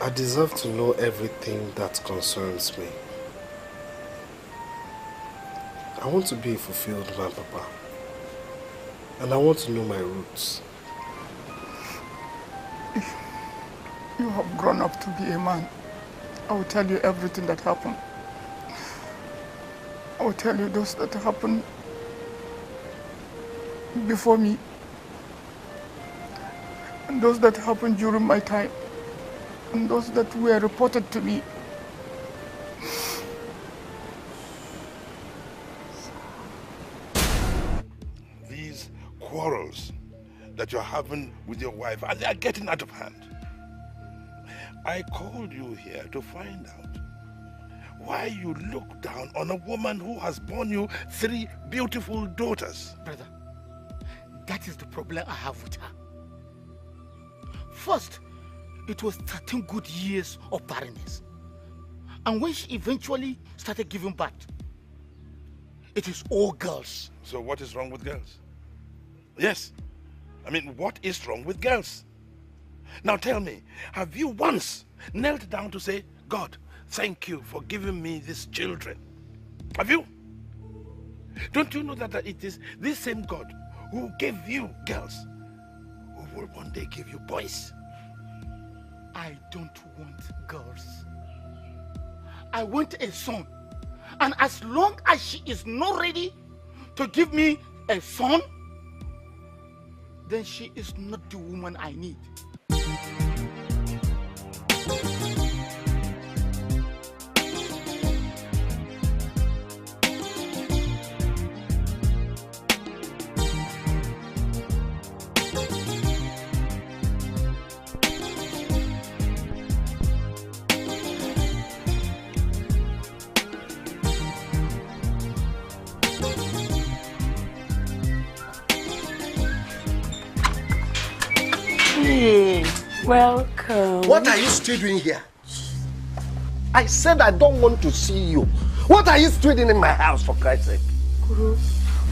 I deserve to know everything that concerns me. I want to be a fulfilled man, Papa. And I want to know my roots. You have grown up to be a man. I will tell you everything that happened. I will tell you those that happened before me and those that happened during my time and those that were reported to me. These quarrels that you're having with your wife, they are getting out of hand. I called you here to find out why you look down on a woman who has borne you 3 beautiful daughters. Brother, that is the problem I have with her. First, it was 13 good years of barrenness. And when she eventually started giving birth, it is all girls. So what is wrong with girls? Yes. I mean, what is wrong with girls? Now tell me, have you once knelt down to say, God, thank you for giving me these children? Have you? Don't you know that it is this same God who gave you girls who will one day give you boys? I don't want girls. I want a son. And as long as she is not ready to give me a son, then she is not the woman I need. Welcome. What are you still doing here? I said I don't want to see you. What are you still doing in my house, for Christ's sake? Guru,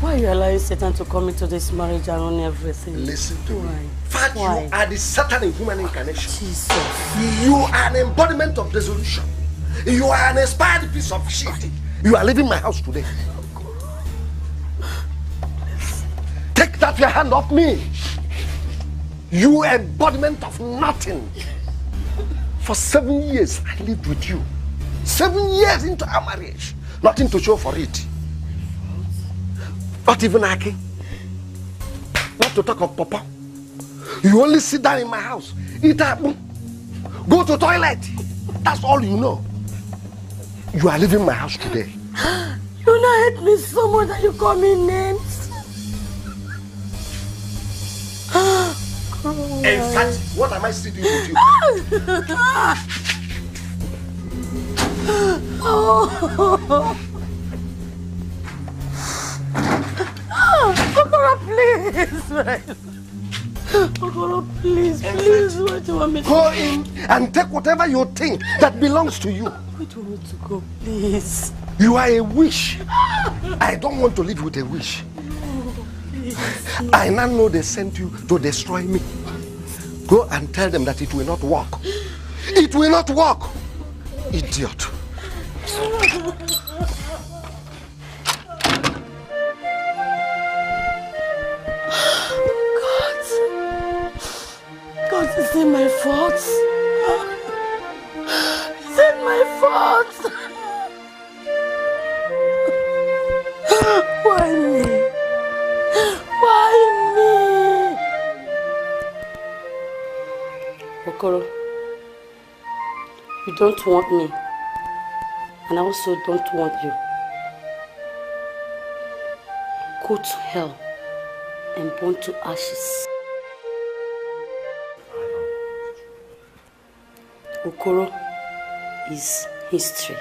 why are you allowing Satan to come into this marriage and run everything? Listen to me. Why? In fact, Why? you are the Satan in human incarnation. Jesus. You are an embodiment of dissolution. You are an expired piece of shit. You are leaving my house today. Take that your hand off me. You embodiment of nothing. For 7 years, I lived with you. 7 years into our marriage. Nothing to show for it. Not even Aki. Not to talk of Papa. You only sit down in my house, eat apple, go to toilet. That's all you know. You are leaving my house today. You not hate me so much that you call me names. In fact, what am I still doing with you? Okoro, please. Okoro, please, where do you want me to go in and take whatever you think that belongs to you. Where do you want me to go, please? You are a wish. I don't want to live with a wish. I now know they sent you to destroy me. Go and tell them that it will not work. It will not work. Idiot. God, is it my fault? Is it my fault? Why me? Why me? Okoro, you don't want me, and I also don't want you. Go to hell and burn to ashes. Okoro is history,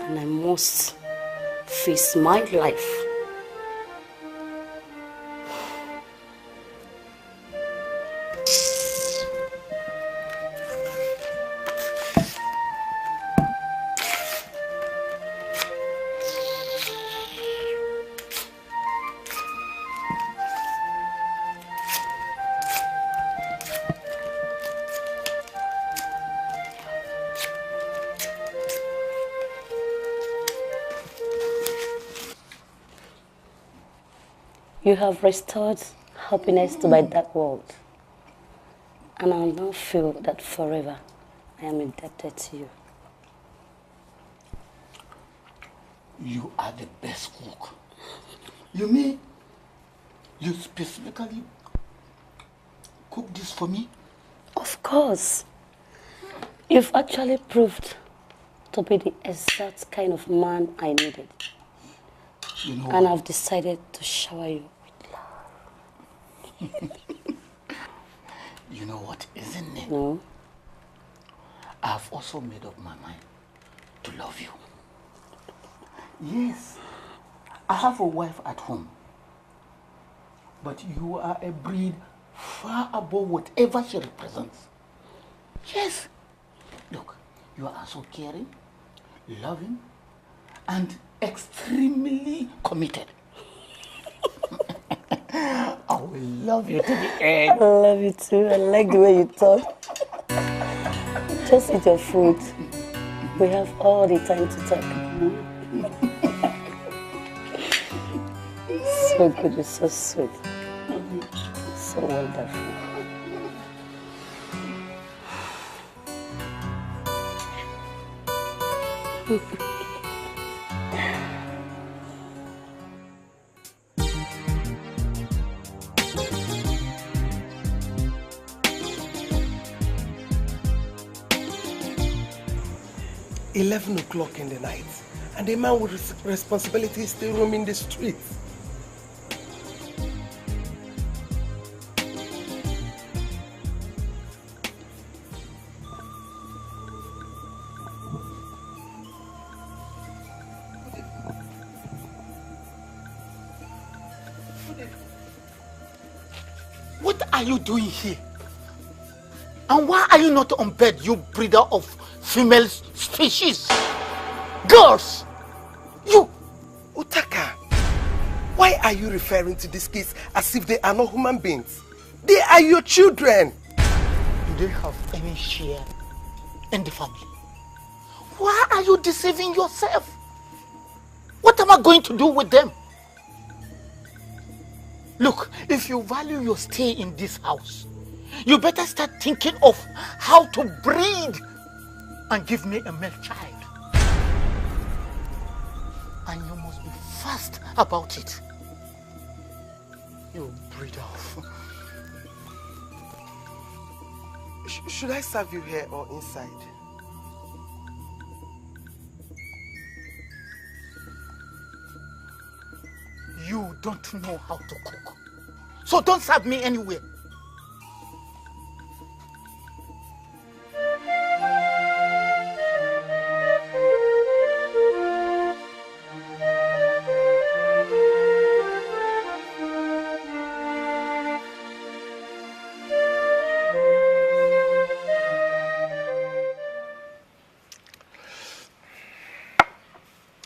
and I must face my life. You have restored happiness to my dark world. And I now feel that forever I am indebted to you. You are the best cook. You mean you specifically cook this for me? Of course. You've actually proved to be the exact kind of man I needed. You know, and I've decided to shower you with love. You know what, isn't it? No. I've also made up my mind to love you. Yes, I have a wife at home, but you are a breed far above whatever she represents. Yes. Look, you are so caring, loving, and extremely committed. I will love you to the end. I love you too. I like the way you talk. Just eat your food. We have all the time to talk. So good, you're so sweet. So wonderful. 11 o'clock in the night, and a man with responsibility is still roaming the streets. What are you doing here? And why are you not on bed, you breeder of female species? Girls! You! Utaka, why are you referring to these kids as if they are not human beings? They are your children. Do they have any share in the family? Why are you deceiving yourself? What am I going to do with them? Look, if you value your stay in this house, you better start thinking of how to breed and give me a male child. And you must be fast about it. You breeder of... Should I serve you here or inside? You don't know how to cook. So don't serve me anywhere.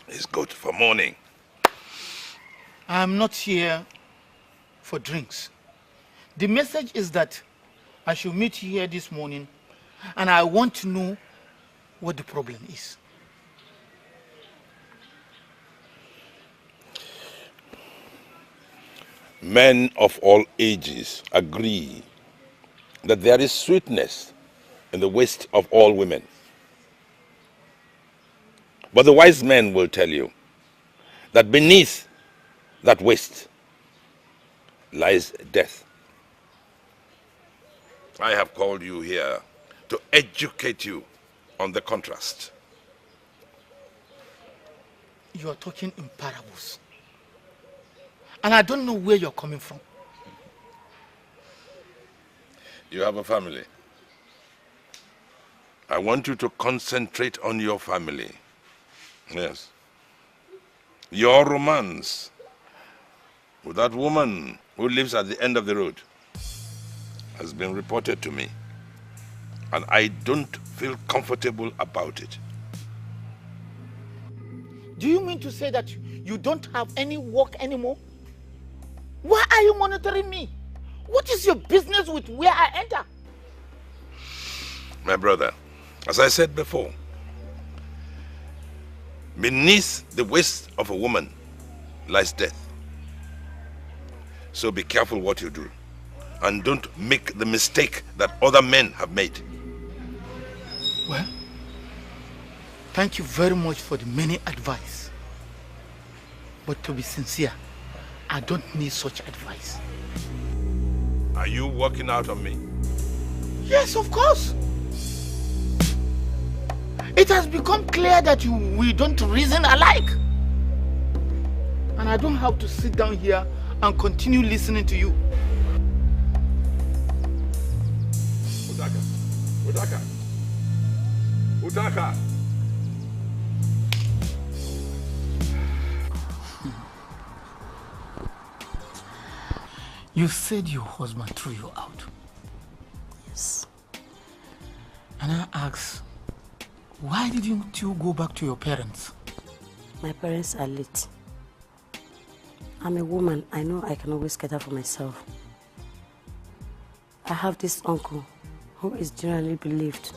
It's good for morning. I'm not here for drinks. The message is that I should meet you here this morning, and I want to know what the problem is. Men of all ages agree that there is sweetness in the waist of all women. But the wise men will tell you that beneath that waist lies death. I have called you here to educate you on the contrast. You are talking in parables. And I don't know where you're coming from. You have a family. I want you to concentrate on your family. Yes. Your romance with that woman who lives at the end of the road has been reported to me, and I don't feel comfortable about it. Do you mean to say that you don't have any work anymore? Why are you monitoring me? What is your business with where I enter? My brother, as I said before, beneath the waist of a woman lies death. So be careful what you do. And don't make the mistake that other men have made. Well, thank you very much for the many advice. But to be sincere, I don't need such advice. Are you working out on me? Yes, of course. It has become clear that we don't reason alike. And I don't have to sit down here and continue listening to you. Udaka. You said your husband threw you out. Yes. And I asked, why didn't you go back to your parents? My parents are late. I'm a woman. I know I can always cater for myself. I have this uncle who is generally believed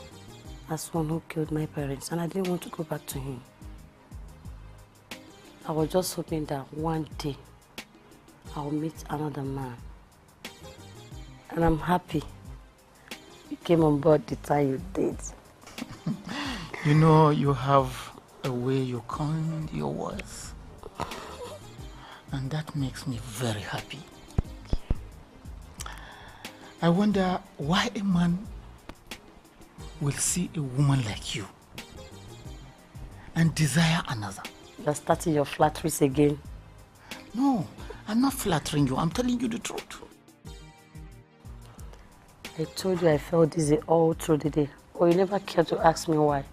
as one who killed my parents, and I didn't want to go back to him. I was just hoping that one day I'll meet another man. And I'm happy you came on board the time you did. You know, you have a way you coin your words. And that makes me very happy. I wonder why a man will see a woman like you and desire another. You're starting your flatteries again. No, I'm not flattering you. I'm telling you the truth. I told you I felt dizzy all through the day, but you never cared to ask me why.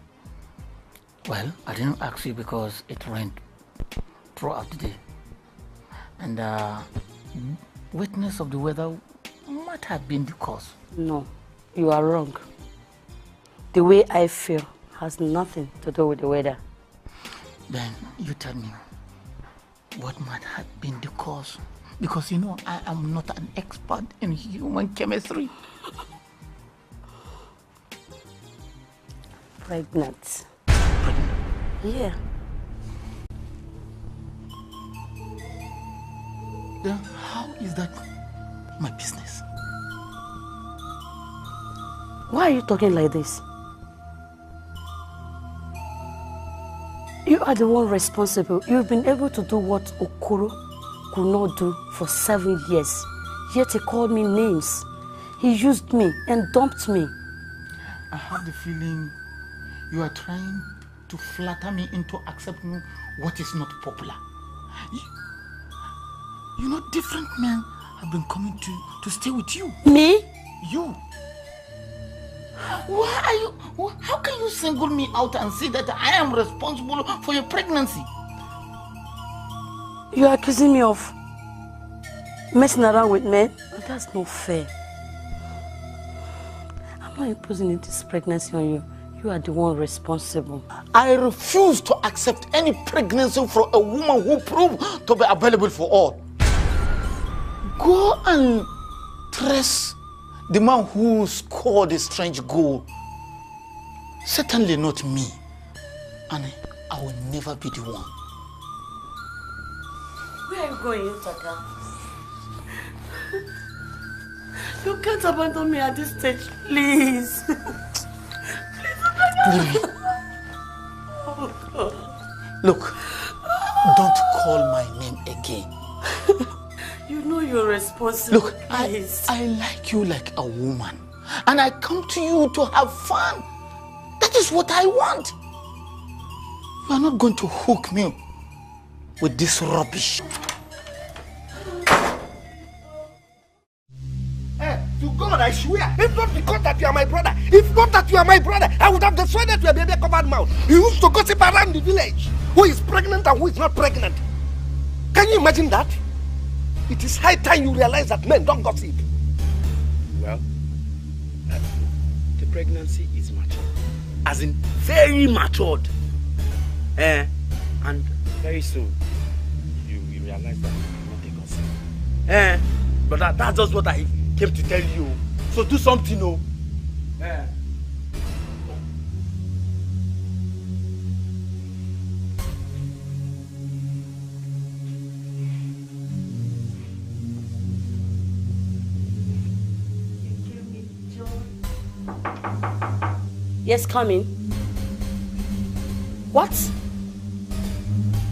Well, I didn't ask you because it rained throughout the day. And wetness of the weather might have been the cause. No, you are wrong. The way I feel has nothing to do with the weather. Then you tell me what might have been the cause. Because you know, I am not an expert in human chemistry. Pregnant. Pregnant? Yeah. Then how is that my business? Why are you talking like this? You are the one responsible. You've been able to do what Okoro could not do for 7 years. Yet he called me names. He used me and dumped me. I have the feeling you are trying to flatter me into accepting what is not popular. You know, different men have been coming to stay with you. Me? You. Why are you? How can you single me out and say that I am responsible for your pregnancy? You are accusing me of messing around with men? That's not fair. I'm not imposing this pregnancy on you. You are the one responsible. I refuse to accept any pregnancy from a woman who proved to be available for all. Go and trace the man who scored a strange goal. Certainly not me. And I will never be the one. Where are you going, Utaka? You can't abandon me at this stage, please. Oh, God. Look, don't call my name again. You know you're responsible. Look, I like you like a woman. And I come to you to have fun. That is what I want. You are not going to hook me with this rubbish. To God, I swear, if not because that you are my brother, if not that you are my brother, I would have destroyed your baby covered mouth. You used to gossip around the village who is pregnant and who is not pregnant. Can you imagine that? It is high time you realize that men don't gossip. Well, the pregnancy is matured. As in, very matured. And very soon, you will realize that it's not a gossip. But that's just what I came to tell you. So do something, oh. Yes, come in. What?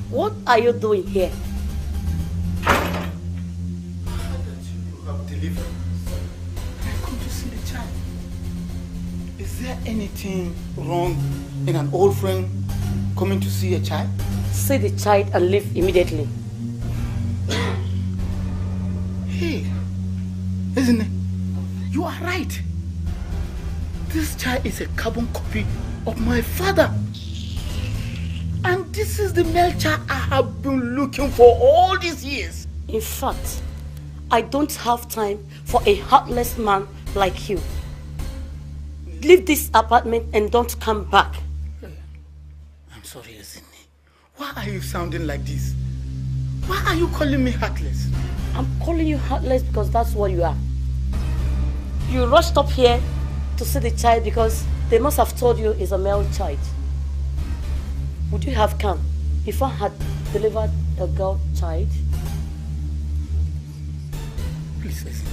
What are you doing here? How that you have delivered? I come to see the child. Is there anything wrong in an old friend coming to see a child? See the child and leave immediately. Hey, isn't it? You are right. This child is a carbon copy of my father. And this is the male child I have been looking for all these years. In fact, I don't have time for a heartless man like you. Leave this apartment and don't come back. I'm sorry, Izini. Why are you sounding like this? Why are you calling me heartless? I'm calling you heartless because that's what you are. You rushed up here to see the child because they must have told you it's a male child. Would you have come if I had delivered a girl child? Please listen.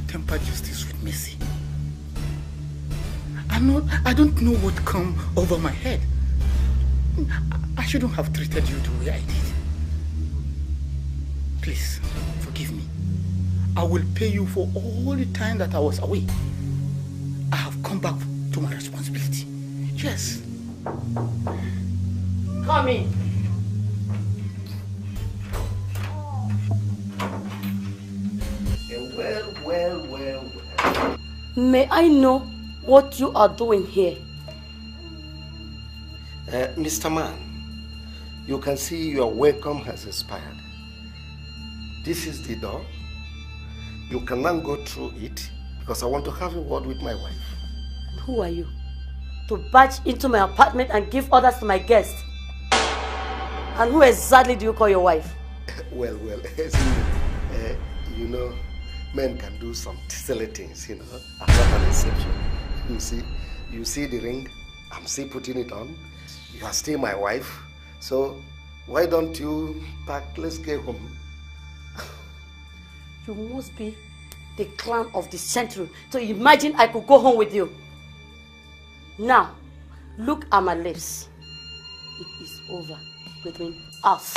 Temper justice with mercy. I don't know what come over my head. I shouldn't have treated you the way I did. Please, forgive me. I will pay you for all the time that I was away. I have come back to my responsibility. Yes. Come in. Well. May I know what you are doing here? Mr. Man, you can see your welcome has expired. This is the door. You can now go through it because I want to have a word with my wife. Who are you? To barge into my apartment and give orders to my guests? And who exactly do you call your wife? Well, you know, men can do some silly things, you know, after an exception. You see the ring, I'm still putting it on. You are still my wife, so why don't you pack, let's get home. You must be the clown of the century to imagine I could go home with you. Now, look at my lips. It is over between us.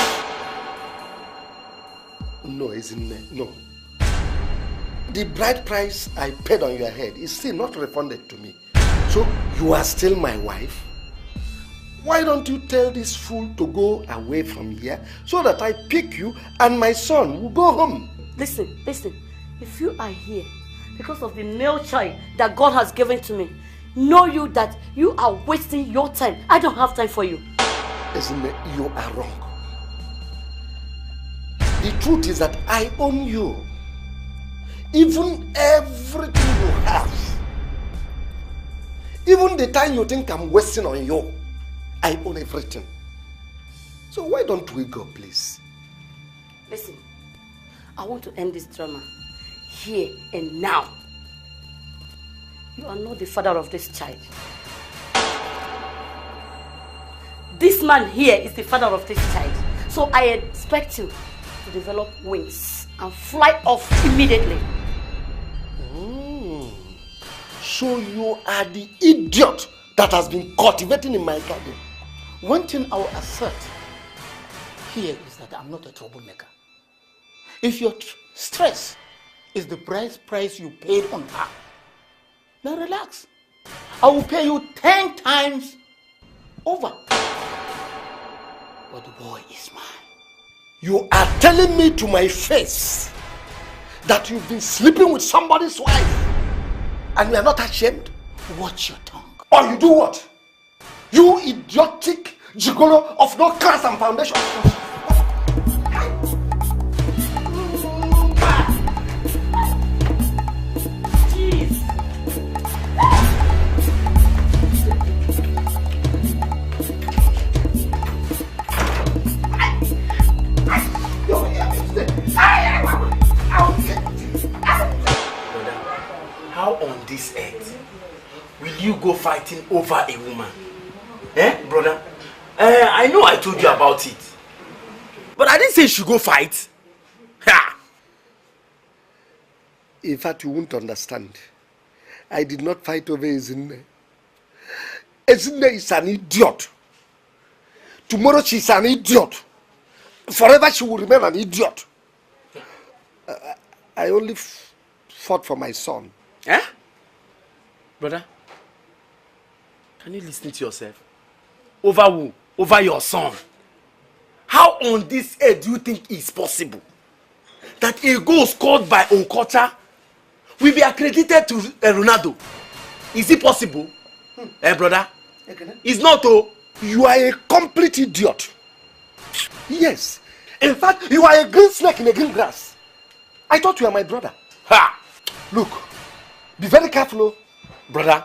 No, isn't it? No. The bride price I paid on your head is still not refunded to me. So you are still my wife? Why don't you tell this fool to go away from here so that I pick you and my son will go home? Listen. If you are here because of the male child that God has given to me, know you that you are wasting your time. I don't have time for you. Isn't it? You are wrong. The truth is that I own you. Even everything you have. Even the time you think I'm wasting on you, I own everything. So why don't we go, please? Listen, I want to end this drama here and now. You are not the father of this child. This man here is the father of this child. So I expect you to develop wings and fly off immediately. So you are the idiot that has been cultivating in my garden. One thing I will assert here is that I'm not a troublemaker. If your stress is the price you paid on her, then relax. I will pay you 10 times over. But the boy is mine. You are telling me to my face that you've been sleeping with somebody's wife and you are not ashamed? Watch your tongue. Or you do what? You idiotic gigolo of no class and foundation. How on this earth will you go fighting over a woman? Eh, brother? I know I told you about it. But I didn't say you should go fight. Ha! In fact, you won't understand. I did not fight over Ezinne. Ezinne is an idiot. Tomorrow she's an idiot. Forever she will remain an idiot. I only fought for my son. Eh? Brother, can you listen to yourself? Over who? Over your son. How on this earth do you think it's possible that a goal scored by Okocha will be accredited to Ronaldo? Is it possible? Eh, brother? It's not, oh. You are a complete idiot. Yes. In fact, you are a green snake in a green grass. I thought you were my brother. Ha! Look, be very careful, oh. Brother,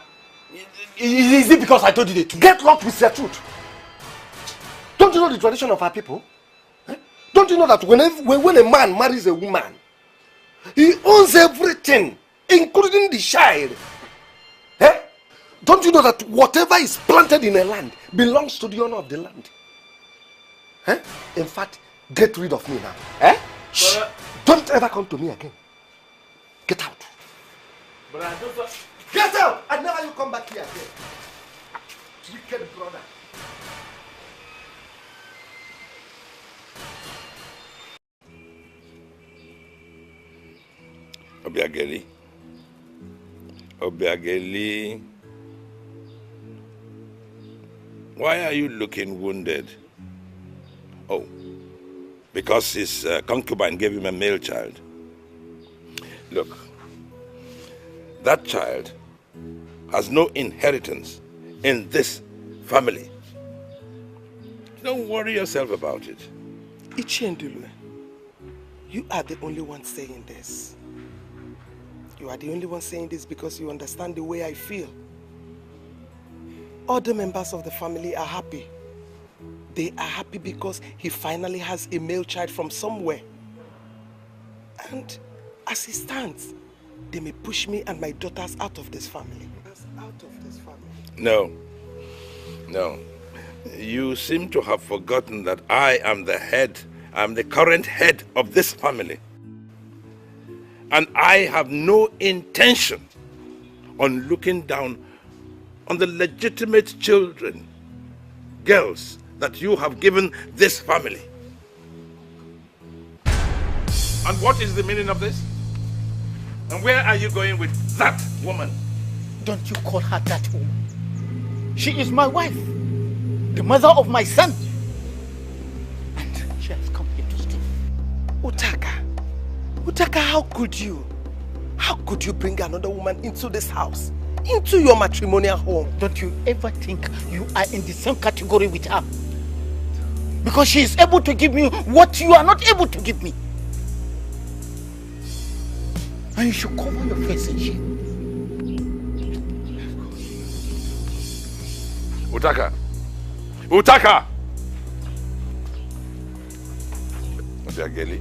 is it because I told you the truth? Get locked with your truth. Don't you know the tradition of our people? Eh? Don't you know that when a man marries a woman, he owns everything, including the child? Eh? Don't you know that whatever is planted in a land belongs to the owner of the land? Eh? In fact, get rid of me now. Eh? Shh. Don't ever come to me again. Get out. Get out! And never you come back here again. Wicked brother. Obiageli, why are you looking wounded? Oh, because his concubine gave him a male child. Look, that child has no inheritance in this family. Don't worry yourself about it. Ichendulu, you are the only one saying this. You are the only one saying this because you understand the way I feel. Other members of the family are happy. They are happy because he finally has a male child from somewhere. And as it stands, they may push me and my daughters out of this family. No. You seem to have forgotten that I am the head. I'm the current head of this family. And I have no intention on looking down on the legitimate children, girls, that you have given this family. And what is the meaning of this? And where are you going with that woman? Don't you call her that woman. She is my wife, the mother of my son. And she has come here to stay. Utaka, how could you? How could you bring another woman into this house? Into your matrimonial home? Don't you ever think you are in the same category with her? Because she is able to give me what you are not able to give me. And you should cover your face in shame. Utaka! Obiageli,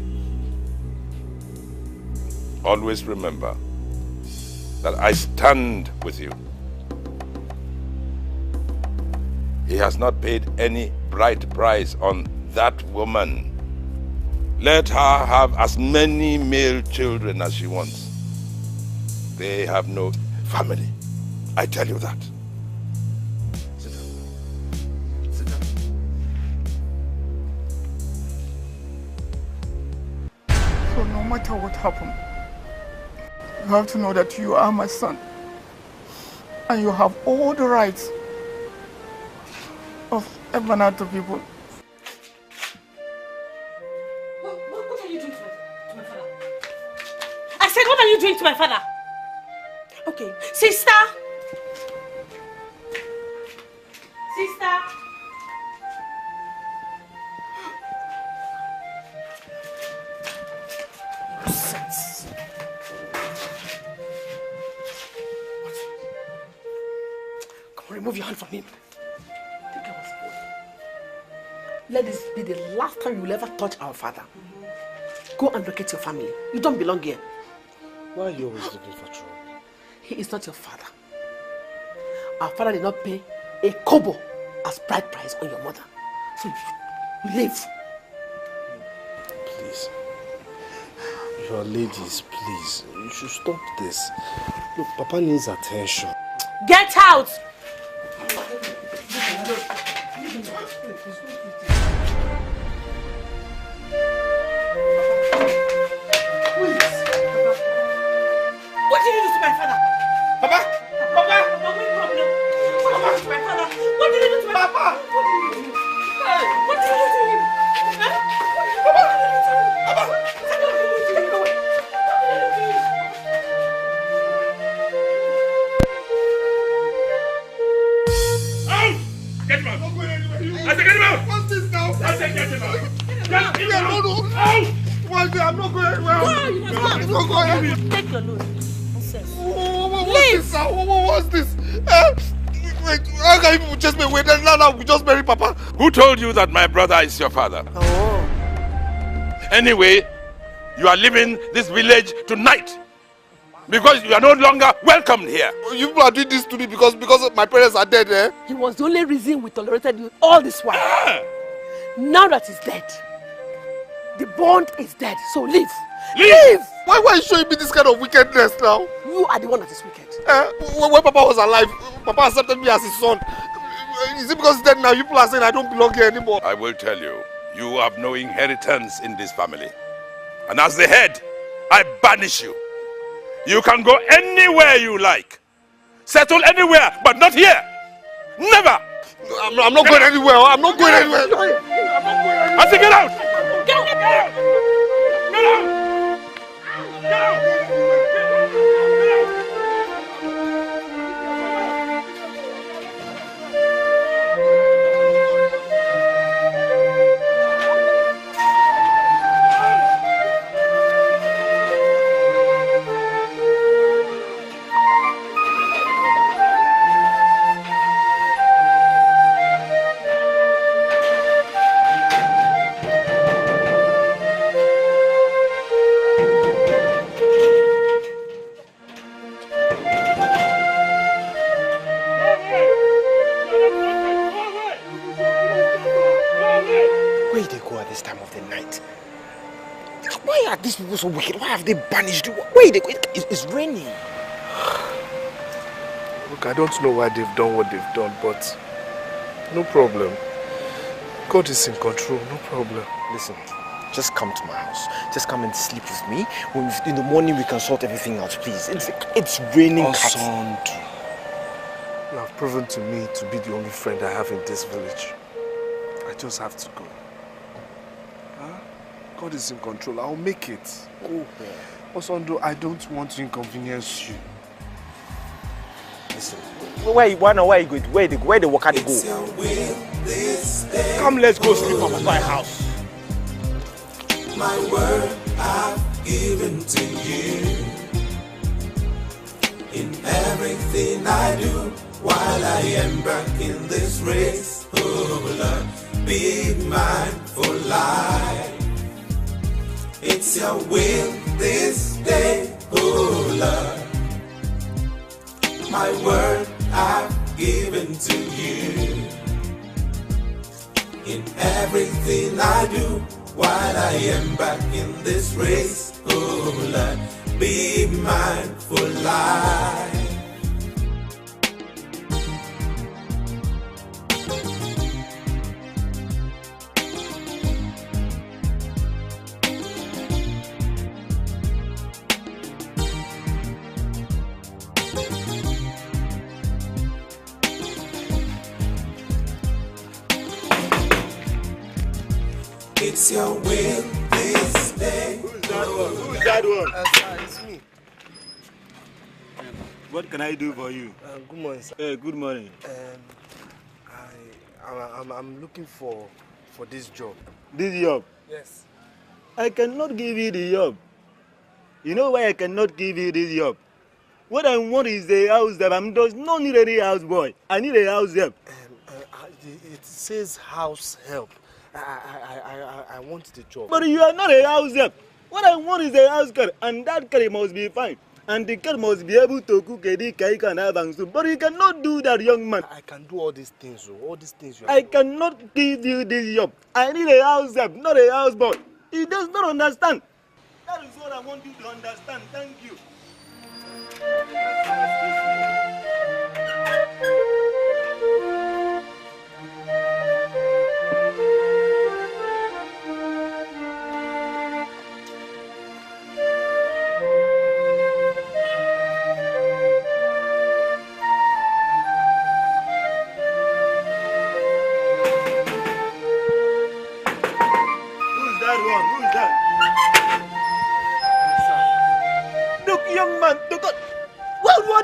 always remember that I stand with you. He has not paid any bride price on that woman. Let her have as many male children as she wants. They have no family. I tell you that. Sit down. Sit down. So no matter what happened, you have to know that you are my son. And you have all the rights of Ebanatu people. What are you doing to my father? I said, what are you doing to my father? Okay, sister. Nonsense. Come on, remove your hand from him. I think I was born. Let this be the last time you will ever touch our father. Go and locate your family. You don't belong here. Why are you always looking for trouble? He is not your father. Our father did not pay a kobo as bride price on your mother. So you leave. Please. You are ladies, please. You should stop this. Look, Papa needs attention. Get out! What did you do to my father? Papa! Papa! Papa, what problem? What did you do to my father? What did you do to my Papa! What did you do to him? Huh? Papa! Papa! What did you do to him? What did you do to him? Get him out! I said get him out! What's this now? I said get him out! Get him Yeah, out! no. I'm not going anywhere. I'm not going anywhere. Take your load. Nonsense. What's this now? What's this? Wait, how can you people chase me away? Now we just marry Papa. Who told you that my brother is your father? Oh. Anyway, you are leaving this village tonight because you are no longer welcomed here. You people are doing this to me because my parents are dead, eh? He was the only reason we tolerated you all this while. Now that he's dead, the bond is dead. So leave. Leave! Why are you showing me this kind of wickedness now? You are the one that is wicked. When Papa was alive, Papa accepted me as his son. Is it because he's dead now? You people are saying I don't belong here anymore. I will tell you, you have no inheritance in this family. And as the head, I banish you. You can go anywhere you like. Settle anywhere, but not here. Never. I'm not going anywhere. I'm not going anywhere. I say get out. Get out! Get out! Get out! Get out! Where they go at this time of the night? Why are these people so wicked? Why have they banished you? Where they go? It's raining. Look, I don't know why they've done what they've done, but no problem. God is in control, no problem. Listen, just come to my house. Just come and sleep with me. In the morning we can sort everything out, please. It's raining. Osondu, you have proven to me to be the only friend I have in this village. I just have to go. Huh? God is in control. I'll make it. Go. Osondu, I don't want to inconvenience you. Listen, why are you going? Where they walk out they go? Come, let's go sleep at my house. My word I've given to you. In everything I do, while I am back in this race, oh Lord, be mine for life. It's your will this day, oh Lord. My word I've given to you. In everything I do, while I am back in this race, oh Lord, be mine for life. It's your will this day. Who's that one? It's me. What can I do for you? Good morning, sir. Hey, good morning. I'm looking for this job. This job? Yes. I cannot give you the job. You know why I cannot give you this job? What I want is a house job. I does not need any house boy. I need a house job. It says house help. I want the job. But you are not a house help. What I want is a house girl, and that girl must be fine. And the girl must be able to cook a dish, cake, and have and soup. But you cannot do that, young man. I can do all these things, all these things. I cannot give you this job. I need a house help, not a house boy. He does not understand. That is what I want you to understand. Thank you.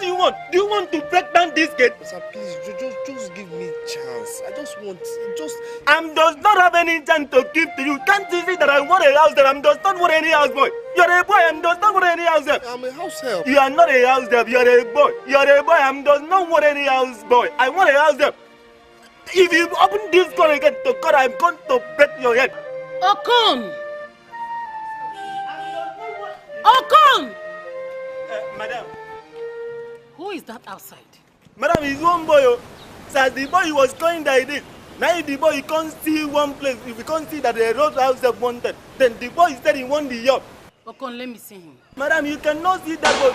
do you want? Do you want to break down this gate? Sir, please, just give me chance. I just want, does not have any chance to give to you. Can't you see that I want a house there? Does not want any house boy. You're a boy and does not want any house there. I'm a house help. You are not a house there. You're a boy. You're a boy and does not want any house boy. I want a house there. If you open this door again to God, I'm going to break your head. Okon! Okon! Madam. Who is that outside? Madam, he's one boy. So the boy was going like this. Now the boy can't see one place. If he can't see that the road house have wanted, then the boy said he won the job. Okon, let me see him. Madam, you cannot see that boy.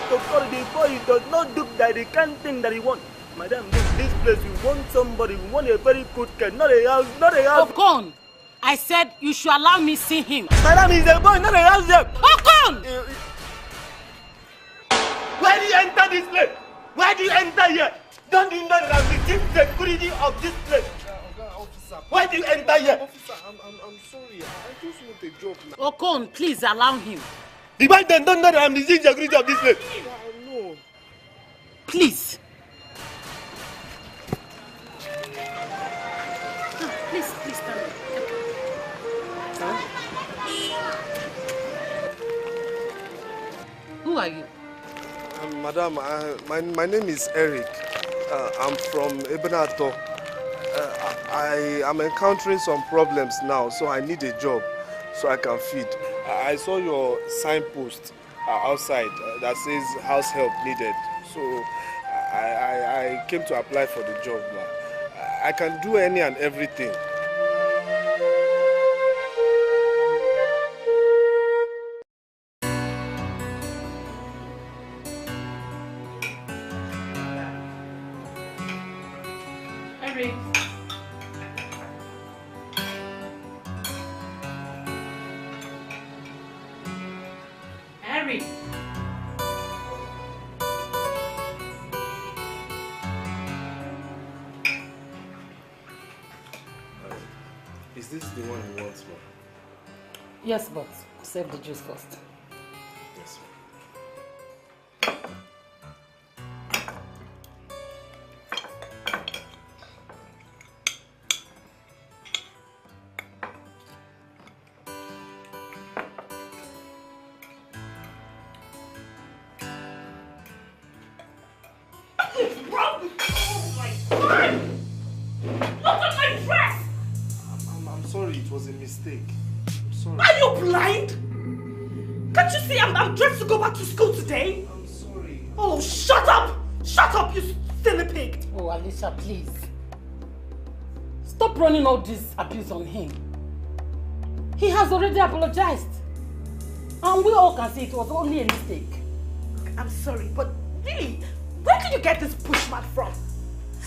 The boy does not do that the kind thing that he wants. Madam, this place, we want somebody. We want a very good cat, not a house, Okon, I said you should allow me see him. Madam, he's a boy, not a house help. Okon! Why do you enter this place? Why do you enter here? Don't you know that I'm the chief security of this place? Officer. Why do you enter here? Officer, I'm sorry. I just want a job now. Okon, please allow him. The boy don't know that I'm the chief security of this place. No. Please. Please stand up. Who are you? Madam, my name is Eric. I'm from Ebenato. I am encountering some problems now, so I need a job so I can feed. I saw your signpost outside that says house help needed. So I came to apply for the job now. I can do any and everything. Harry. Is this the one you want, ma'am? Yes, but save the juice first. Yes, ma'am. Mistake. I'm sorry. Are you blind? Can't you see I'm dressed to go back to school today? I'm sorry. Oh, shut up! Shut up, you silly pig! Oh, Alicia, please. Stop running all this abuse on him. He has already apologized. And we all can see it was only a mistake. I'm sorry, but really, where did you get this pushmat from?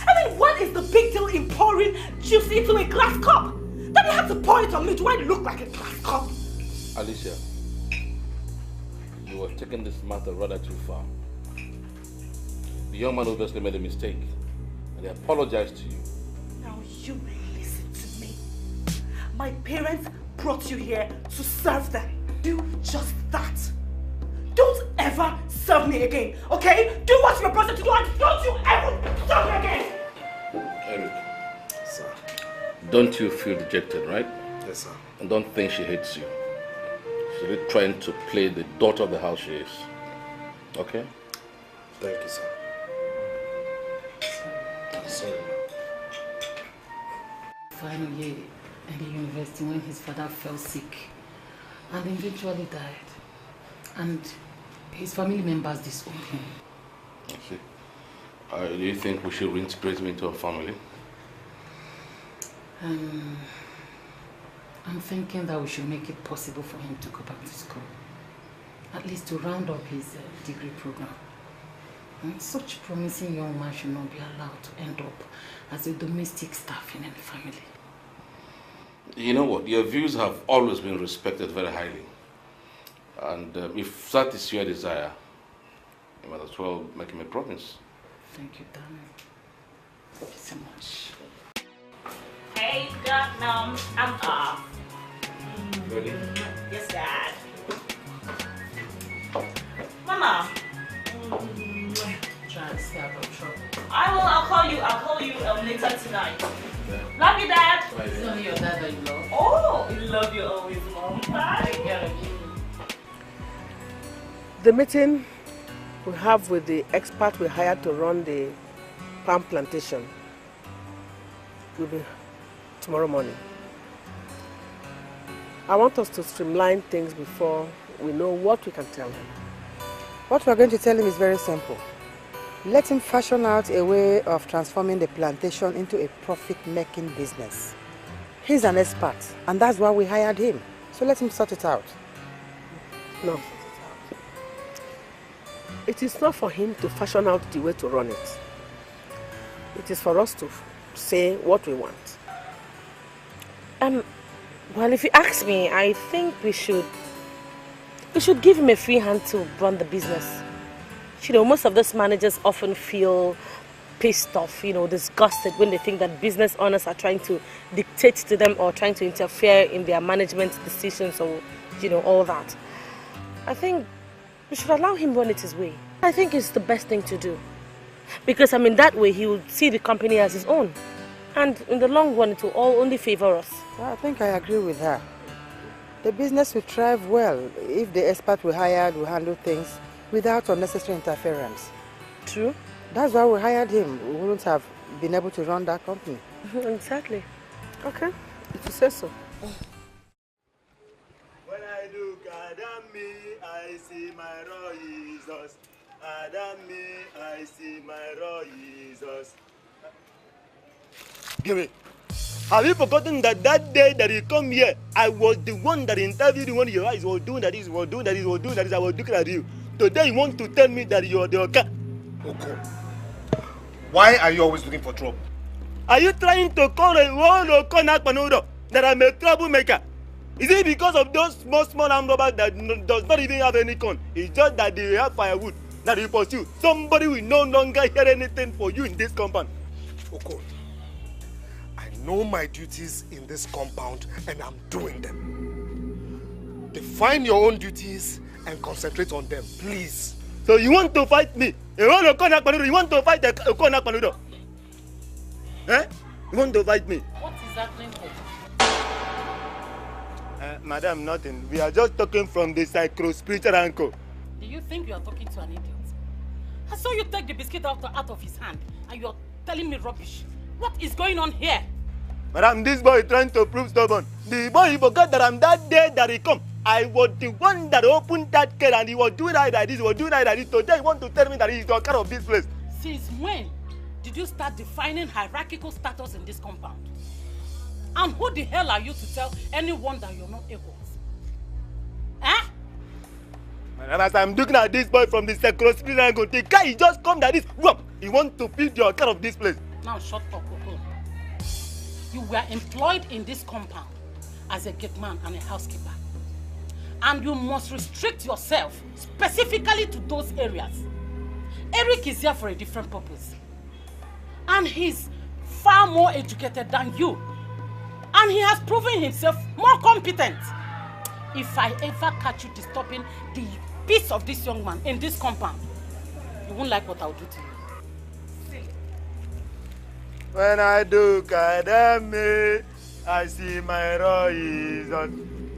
I mean, what is the big deal in pouring juice into a glass cup? Then you have to pour it on me. Do I look like a glass cup? Alicia, you are taking this matter rather too far. The young man obviously made a mistake, and he apologized to you. Now you listen to me. My parents brought you here to serve them. Do just that. Don't ever serve me again, okay? Do what you're supposed to do and don't you ever serve me again! Eric. Sir. Don't you feel dejected, right? Yes, sir. And don't think she hates you. She's really trying to play the daughter of the house she is. Okay? Thank you, sir. I'm sorry. Final year in the university when his father fell sick and eventually died. And his family members disowned him. I see. Do you think we should reintegrate him into our family? I'm thinking that we should make it possible for him to go back to school. At least to round up his degree program. And such promising young man should not be allowed to end up as a domestic staff in any family. You know what? Your views have always been respected very highly. And if that is your desire, you might as well make him a promise. Thank you, darling. Thank you so much. Hey, Doc, no, I'm off. Really? Yes, Dad. Mama. Trust. answer tonight. Love you, Dad. It's only your dad that you love. Oh, we love you always, Mom. Bye. Take care of you. The meeting we have with the expert we hired to run the palm plantation will be tomorrow morning. I want us to streamline things before we know what we can tell him. What we're going to tell him is very simple. Let him fashion out a way of transforming the plantation into a profit-making business. He's an expert, and that's why we hired him. So let him sort it out. No. It is not for him to fashion out the way to run it. It is for us to say what we want. Well, if you ask me, I think we should give him a free hand to run the business. You know, most of those managers often feel pissed off, you know, disgusted when they think that business owners are trying to dictate to them or trying to interfere in their management decisions or, you know, all that. I think we should allow him run it his way. I think it's the best thing to do. Because, I mean, that way he will see the company as his own. And in the long run, it will all only favor us. I think I agree with her. The business will thrive well if the expert we hired will handle things without unnecessary interference. True. That's why we hired him. We wouldn't have been able to run that company. Exactly. Okay, if you say so. When I look at me, I see my Jesus. At me, I see my Jesus. Give me. Have you forgotten that day that you come here, I was the one that interviewed you when your eyes were doing that this, were doing that this, were doing that this, I was looking at you. Today you want to tell me that you are the okay? Oko, why are you always looking for trouble? Are you trying to call a whole corner that I'm a troublemaker? Is it because of those small armed robbers that does not even have any con? It's just that they have firewood that you pursue. Somebody will no longer hear anything for you in this compound. Oko, I know my duties in this compound and I'm doing them. Define your own duties and concentrate on them, please. So you want to fight me? You want to fight the Konak? Eh? You want to fight me? What is happening here? Madam, nothing. We are just talking from the psycho-spiritual angle. Do you think you are talking to an idiot? I saw you take the biscuit out of his hand and you are telling me rubbish. What is going on here? Madam, this boy is trying to prove stubborn. The boy, he forgot that I'm that day that he come. I was the one that opened that gate and he was doing like this, he was doing like this. Today, he want to tell me that he's the owner of this place. Since when did you start defining hierarchical status in this compound? And who the hell are you to tell anyone that you're not equals? Eh? Madam, as I'm looking at this boy from the psycho-spiritual angle, the guy, he just come like this. Whoop, he want to be the owner of this place. Now shut up, Coco. You were employed in this compound as a gate man and a housekeeper. And you must restrict yourself specifically to those areas. Eric is here for a different purpose. And he's far more educated than you. And he has proven himself more competent. If I ever catch you disturbing the peace of this young man in this compound, you won't like what I'll do to you. When I look at me, I see my Jesus.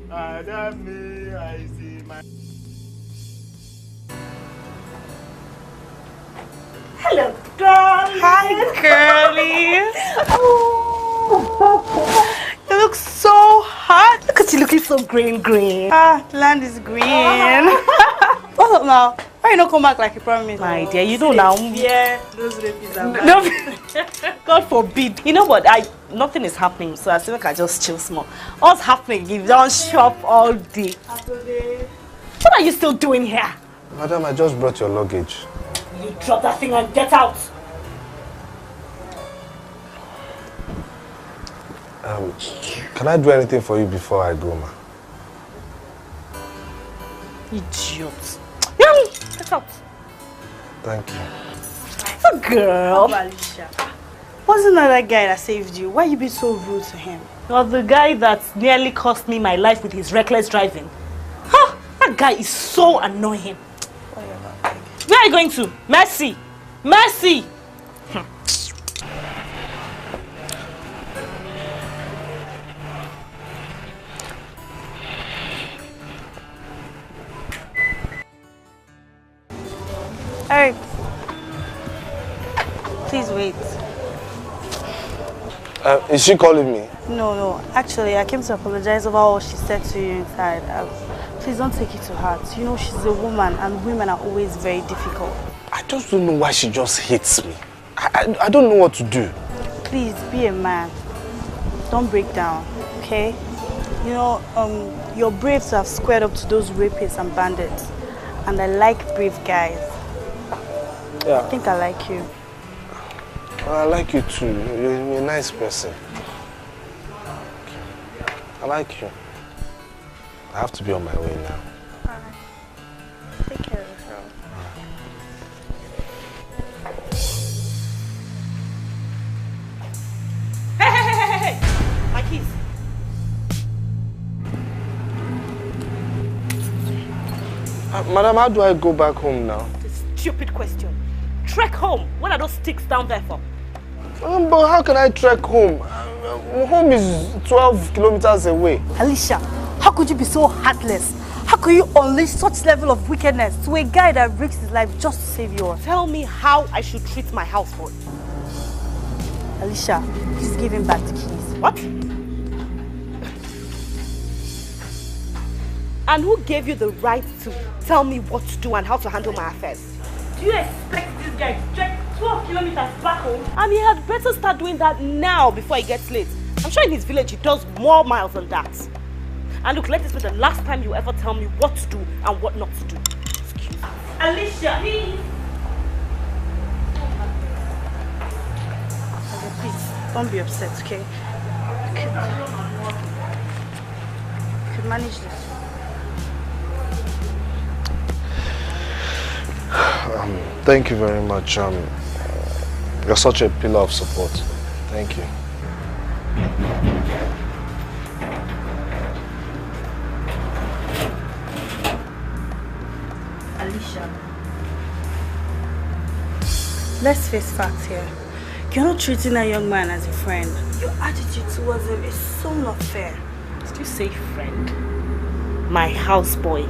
At me, I see my... Hello, girl. Hi, girlie. You look so hot. Look at you looking so green. Ah, land is green. What's up now? Why you not come back like you promised? My dear, you know now. Yeah, those rapists are back. No, God forbid. You know what? Nothing is happening, so I feel like I just chill small. What's happening? You don't shop all day. What are you still doing here? Madam, I just brought your luggage. You drop that thing and get out. Can I do anything for you before I go, ma? Idiot. Yeah, get out. Thank you. Oh, girl. Wasn't that guy that saved you? Why you be so rude to him? Well, the guy that nearly cost me my life with his reckless driving. Huh? That guy is so annoying. Where are you going to? Mercy! Mercy! Eric, please wait. Is she calling me? No. Actually, I came to apologize over what she said to you inside. Please don't take it to heart. You know, she's a woman and women are always very difficult. I just don't know why she just hates me. I don't know what to do. Please, be a man. Don't break down, okay? You know, you're brave to have squared up to those rapists and bandits. And I like brave guys. Yeah. I think I like you. I like you too. You're a nice person. I like you. I have to be on my way now. Alright. Take care of yourself. Hey! My keys. Madam, how do I go back home now? Stupid question. Trek home. What are those sticks down there for? But how can I trek home? Home is 12 kilometers away. Alicia, how could you be so heartless? How could you unleash such level of wickedness to a guy that risks his life just to save yours? Tell me how I should treat my houseboy. Alicia, please give him back the keys. What? And who gave you the right to tell me what to do and how to handle my affairs? Do you expect this guy to trek 12 kilometers back home? And he had better start doing that now before he gets late. I'm sure in his village he does more miles than that. And look, let this be the last time you ever tell me what to do and what not to do. Excuse me. Alicia, please. Okay, please, don't be upset, okay? You could manage this. Thank you very much. You're such a pillar of support. Thank you. Alicia, let's face facts here. You're not treating that young man as a friend. Your attitude towards him is so not fair. Did you say friend? My houseboy.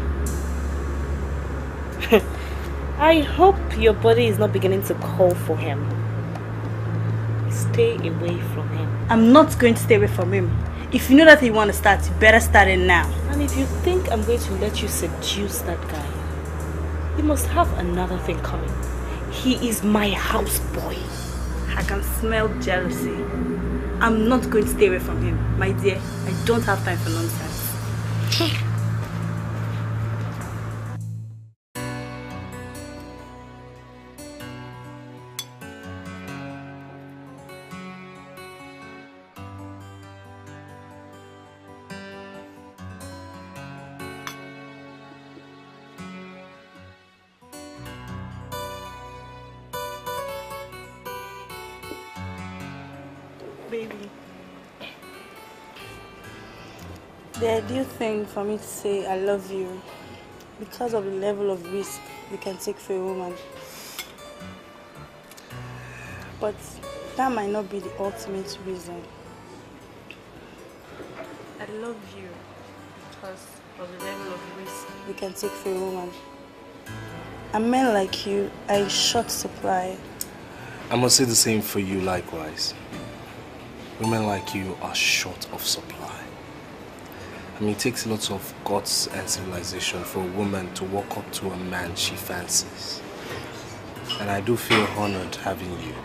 I hope your body is not beginning to call for him. Stay away from him. I'm not going to stay away from him. If you know that you want to start, you better start it now. And if you think I'm going to let you seduce that guy, you must have another thing coming. He is my houseboy. I can smell jealousy. I'm not going to stay away from him. My dear, I don't have time for nonsense. Baby, the ideal thing for me to say I love you because of the level of risk you can take for a woman. But that might not be the ultimate reason. I love you because of the level of risk we can take for a woman. And men like you are in short supply. I must say the same for you likewise. Women like you are short of supply. I mean, it takes lots of guts and civilization for a woman to walk up to a man she fancies. And I do feel honored having you.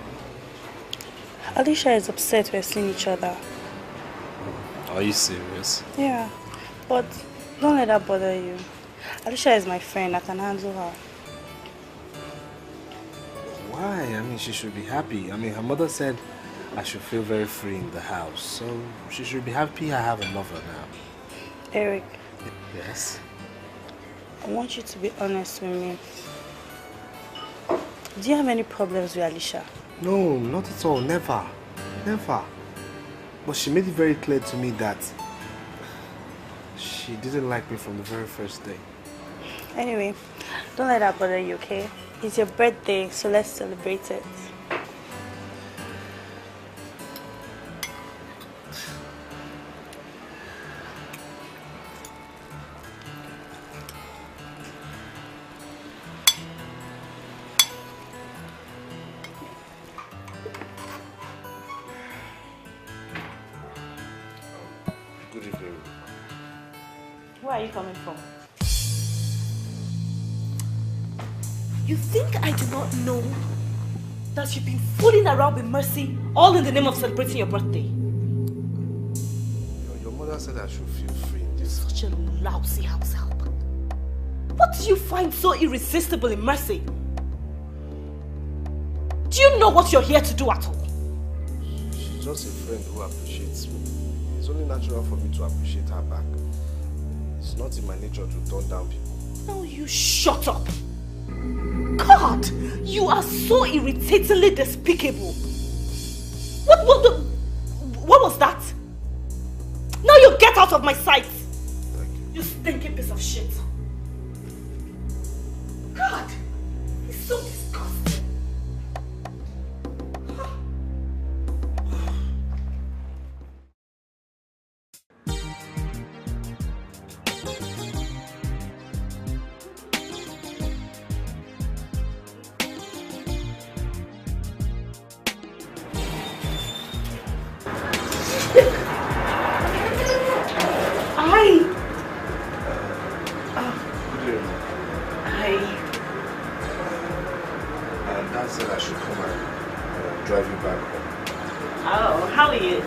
Alicia is upset we're seeing each other. Are you serious? Yeah, but don't let that bother you. Alicia is my friend. I can handle her. Why? I mean, she should be happy. I mean, her mother said I should feel very free in the house. So she should be happy I have a lover now. Eric. Yes? I want you to be honest with me. Do you have any problems with Alicia? No, not at all. Never. Never. But she made it very clear to me that she didn't like me from the very first day. Anyway, don't let that bother you, okay? It's your birthday, so let's celebrate it. Where are you coming from? You think I do not know that you've been fooling around with Mercy all in the name of celebrating your birthday? Your mother said I should feel free in this. Such a lousy house help. What do you find so irresistible in Mercy? Do you know what you're here to do at all? She's just a friend who appreciates me. It's only natural for me to appreciate her back. It's not in my nature to turn down people. Now you shut up. God, you are so irritatingly despicable. What was that? Now you get out of my sight. You stinking piece of shit. God, he's so disgusting. Dad said I should come and drive you back home. Oh, how are you?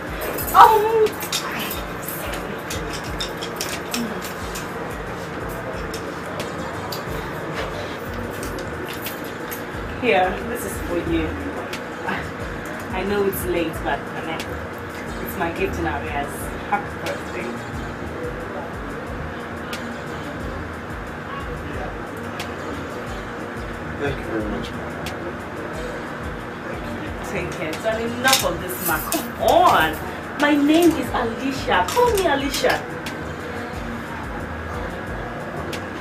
Here, this is for you. I know it's late, but it's my gift in arrears. Happy birthday. Thank you very much, Mom. Take it. So enough of this, man. Come on. My name is Alicia. Call me Alicia.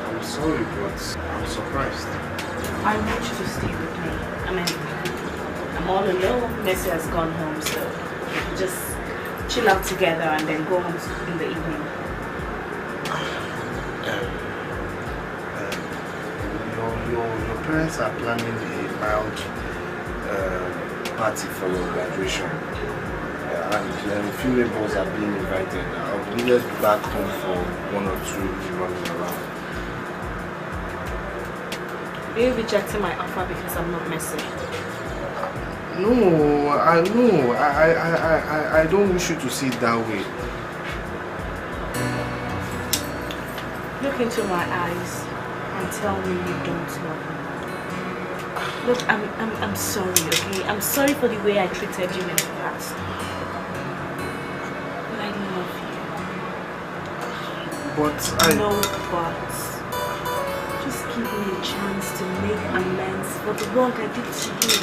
I'm sorry, but I'm surprised. I want you to stay with me. I'm all alone. Messi has gone home, so we can just chill out together and then go home in the evening. Your parents are planning a mild party for your graduation, and a few neighbors are being invited. I'll be needed back home for 1 or 2 running around. Are you rejecting my offer because I'm not Messi? No, I don't wish you to see it that way. Look into my eyes and tell me you don't love me. Look, I'm sorry, okay? I'm sorry for the way I treated you in the past. But I love you. But No buts. Just give me a chance to make amends for the wrong I did to you.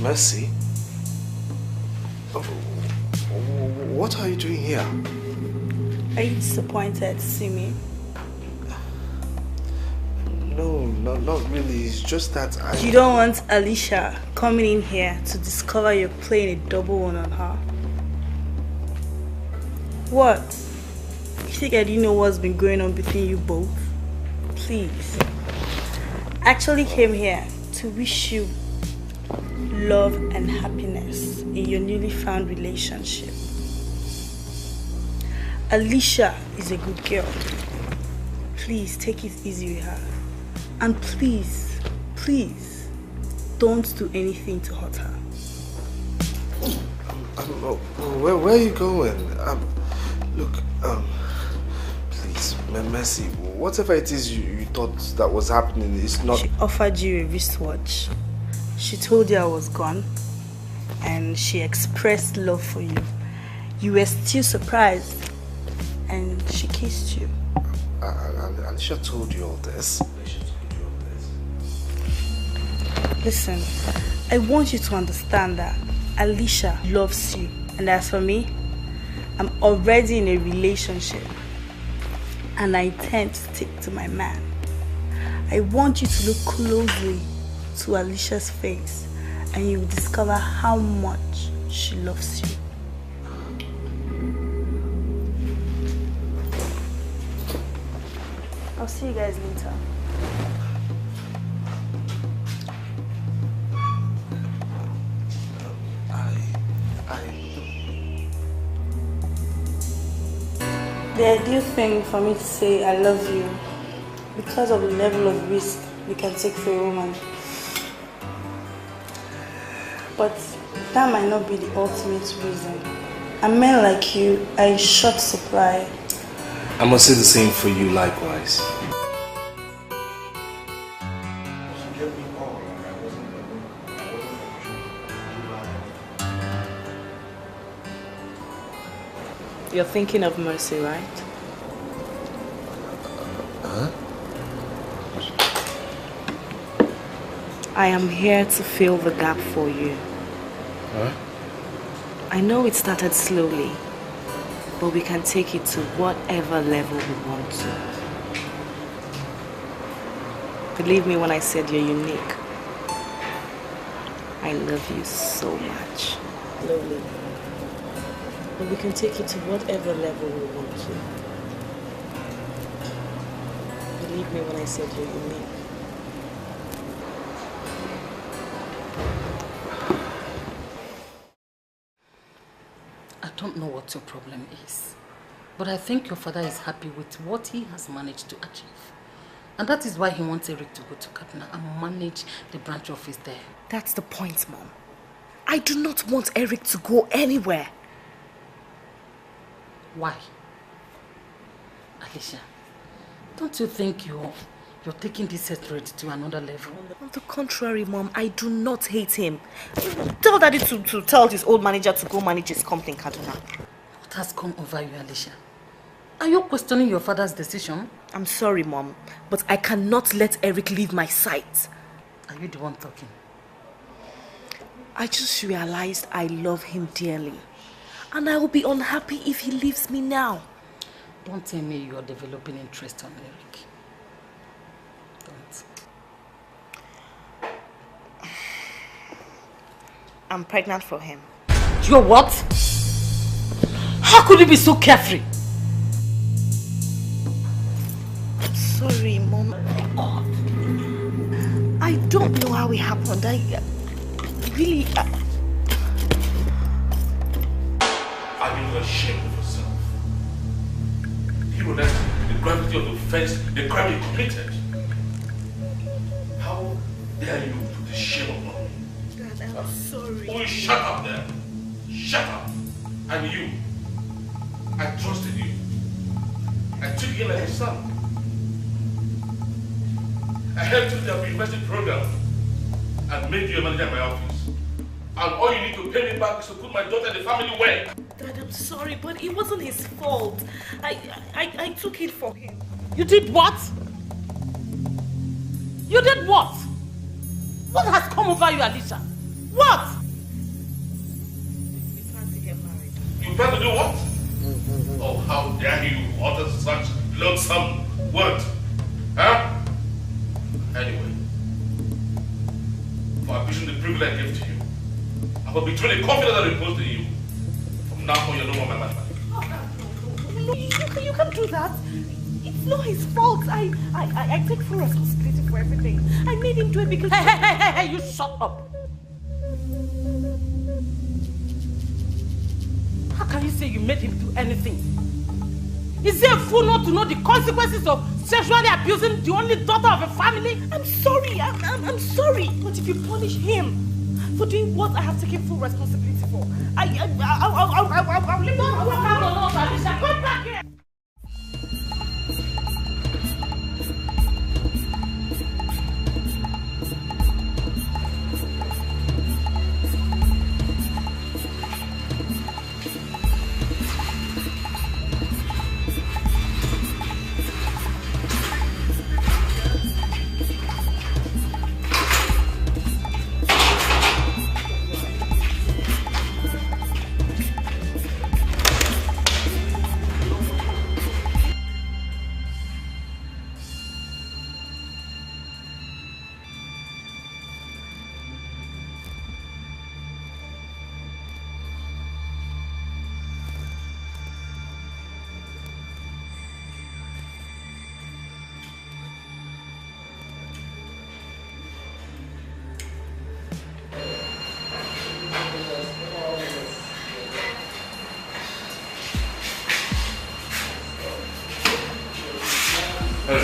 Mercy? What are you doing here? Are you disappointed to see me? No, not really. It's just that I... You don't want Alicia coming in here to discover you're playing a double one on her? What? You think I didn't know what's been going on between you both? Please. I actually came here to wish you love and happiness in your newly found relationship. Alicia is a good girl. Please take it easy with her. And please, don't do anything to hurt her. Where are you going? Look, please, Mercy, whatever it is you thought that was happening is not... She offered you a wristwatch. She told you I was gone. And she expressed love for you. You were still surprised. And she kissed you. Alicia told you all this. Listen, I want you to understand that Alicia loves you. And as for me, I'm already in a relationship and I intend to stick to my man. I want you to look closely to Alicia's face and you will discover how much she loves you. I'll see you guys later. The ideal thing for me to say I love you because of the level of risk we can take for a woman. But that might not be the ultimate reason. And men like you are in short supply. I must say the same for you likewise. You're thinking of Mercy, right? Huh? I am here to fill the gap for you. Huh? I know it started slowly, but we can take it to whatever level we want to. Believe me when I said you're unique. I love you so much. Lovely. But we can take it to whatever level we want to. Believe me when I said you're unique. I don't know what your problem is, but I think your father is happy with what he has managed to achieve. And that is why he wants Eric to go to Kaduna and manage the branch office there. That's the point, Mom. I do not want Eric to go anywhere. Why? Alicia, don't you think you're taking this hatred to another level? On the contrary, Mom, I do not hate him. Tell Daddy to tell his old manager to go manage his company in Kaduna. What has come over you, Alicia? Are you questioning your father's decision? I'm sorry, Mom, but I cannot let Eric leave my sight. Are you the one talking? I just realized I love him dearly. And I will be unhappy if he leaves me now. Don't tell me you are developing interest on Eric. Don't. I'm pregnant for him. You're what? How could you be so carefree? I'm sorry, Mom. I don't know how it happened. I really... Are you ashamed of yourself? You realize the gravity of the offense, the crime you committed. How dare you put the shame upon me? Dad, I'm sorry. Oh, shut up there. Shut up. And you. I trusted you. I took you like a son. I helped you with the university program and made you a manager in my office. And all you need to pay me back is to put my daughter in the family way. Dad, I'm sorry, but it wasn't his fault. I took it for him. You did what? You did what? What has come over you, Alicia? What? We plan to get married. You plan to do what? Oh, how dare you utter such loathsome words? Huh? Anyway, for abusing the privilege I gave to you, I will betray the confidence I reposed in you. From now on, you're no more my man. No, you can't do that. It's not his fault. I take full responsibility for everything. I made him do it because... Hey, you shut up. How can you say you made him do anything? Is he a fool not to know the consequences of sexually abusing the only daughter of a family? I'm sorry. I'm sorry. But if you punish him for doing what I have taken full responsibility for, I'll leave him. Don't walk out on us, Alicia. Come back here. Where's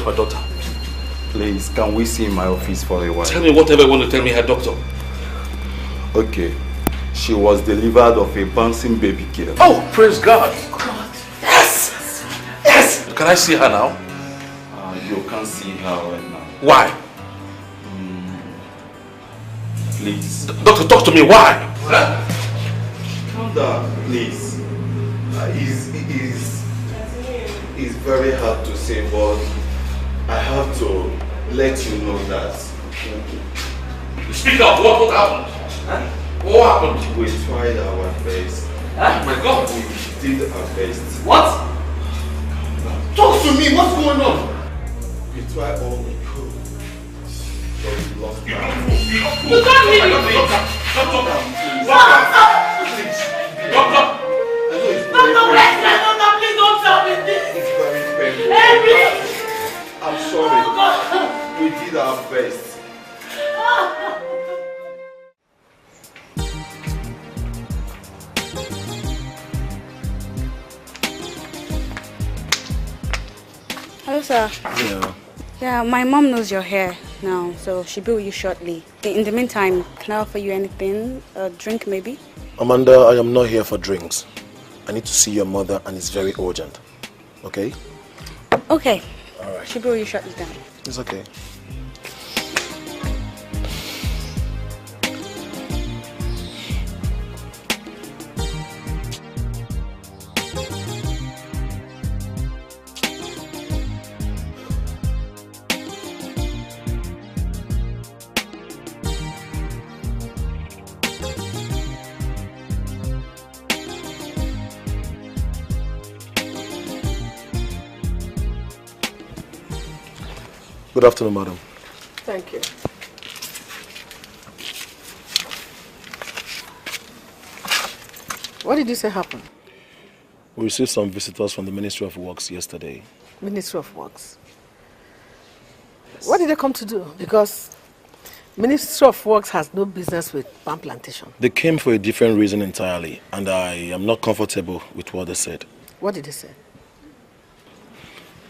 my daughter? Please, can we see my office for a while? Tell me whatever you want to tell me, her doctor. Okay. She was delivered of a bouncing baby girl. Oh, praise God. Yes! Yes! Can I see her now? You can't see her right now. Why? Please. Doctor, talk to me. Why? Calm down, please. It's very hard to say, but I have to let you know that. Speak up. What happened? Huh? What happened? We tried our best. Oh my God. We did our best. What? Talk to me. What's going on? We tried all we could. But we lost time. You can't leave me. Doctor. Please. Doctor. Doctor, wait. Doctor, please don't tell me this. It's very painful. Henry. I'm sorry. We did our best. Hello, sir. Yeah. Yeah, my mom knows you're here now, so she'll be with you shortly. In the meantime, can I offer you anything? A drink, maybe? Amanda, I am not here for drinks. I need to see your mother, and it's very urgent. Okay? Okay. All right. She'll be with you shortly then. It's okay. Good afternoon, madam. Thank you. What did you say happened? We received some visitors from the Ministry of Works yesterday. Ministry of Works. What did they come to do? Because Ministry of Works has no business with palm plantation. They came for a different reason entirely, and I am not comfortable with what they said. What did they say?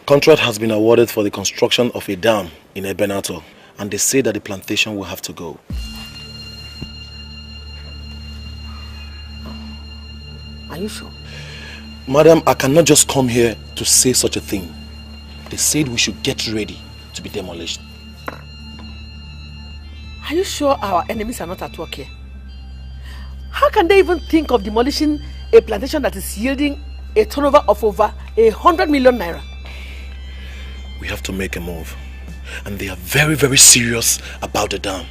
Contract has been awarded for the construction of a dam in Ebenator, and they say that the plantation will have to go. Are you sure? Madam, I cannot just come here to say such a thing. They said we should get ready to be demolished. Are you sure our enemies are not at work here? How can they even think of demolishing a plantation that is yielding a turnover of over 100 million naira? We have to make a move. And they are very, very serious about the dam.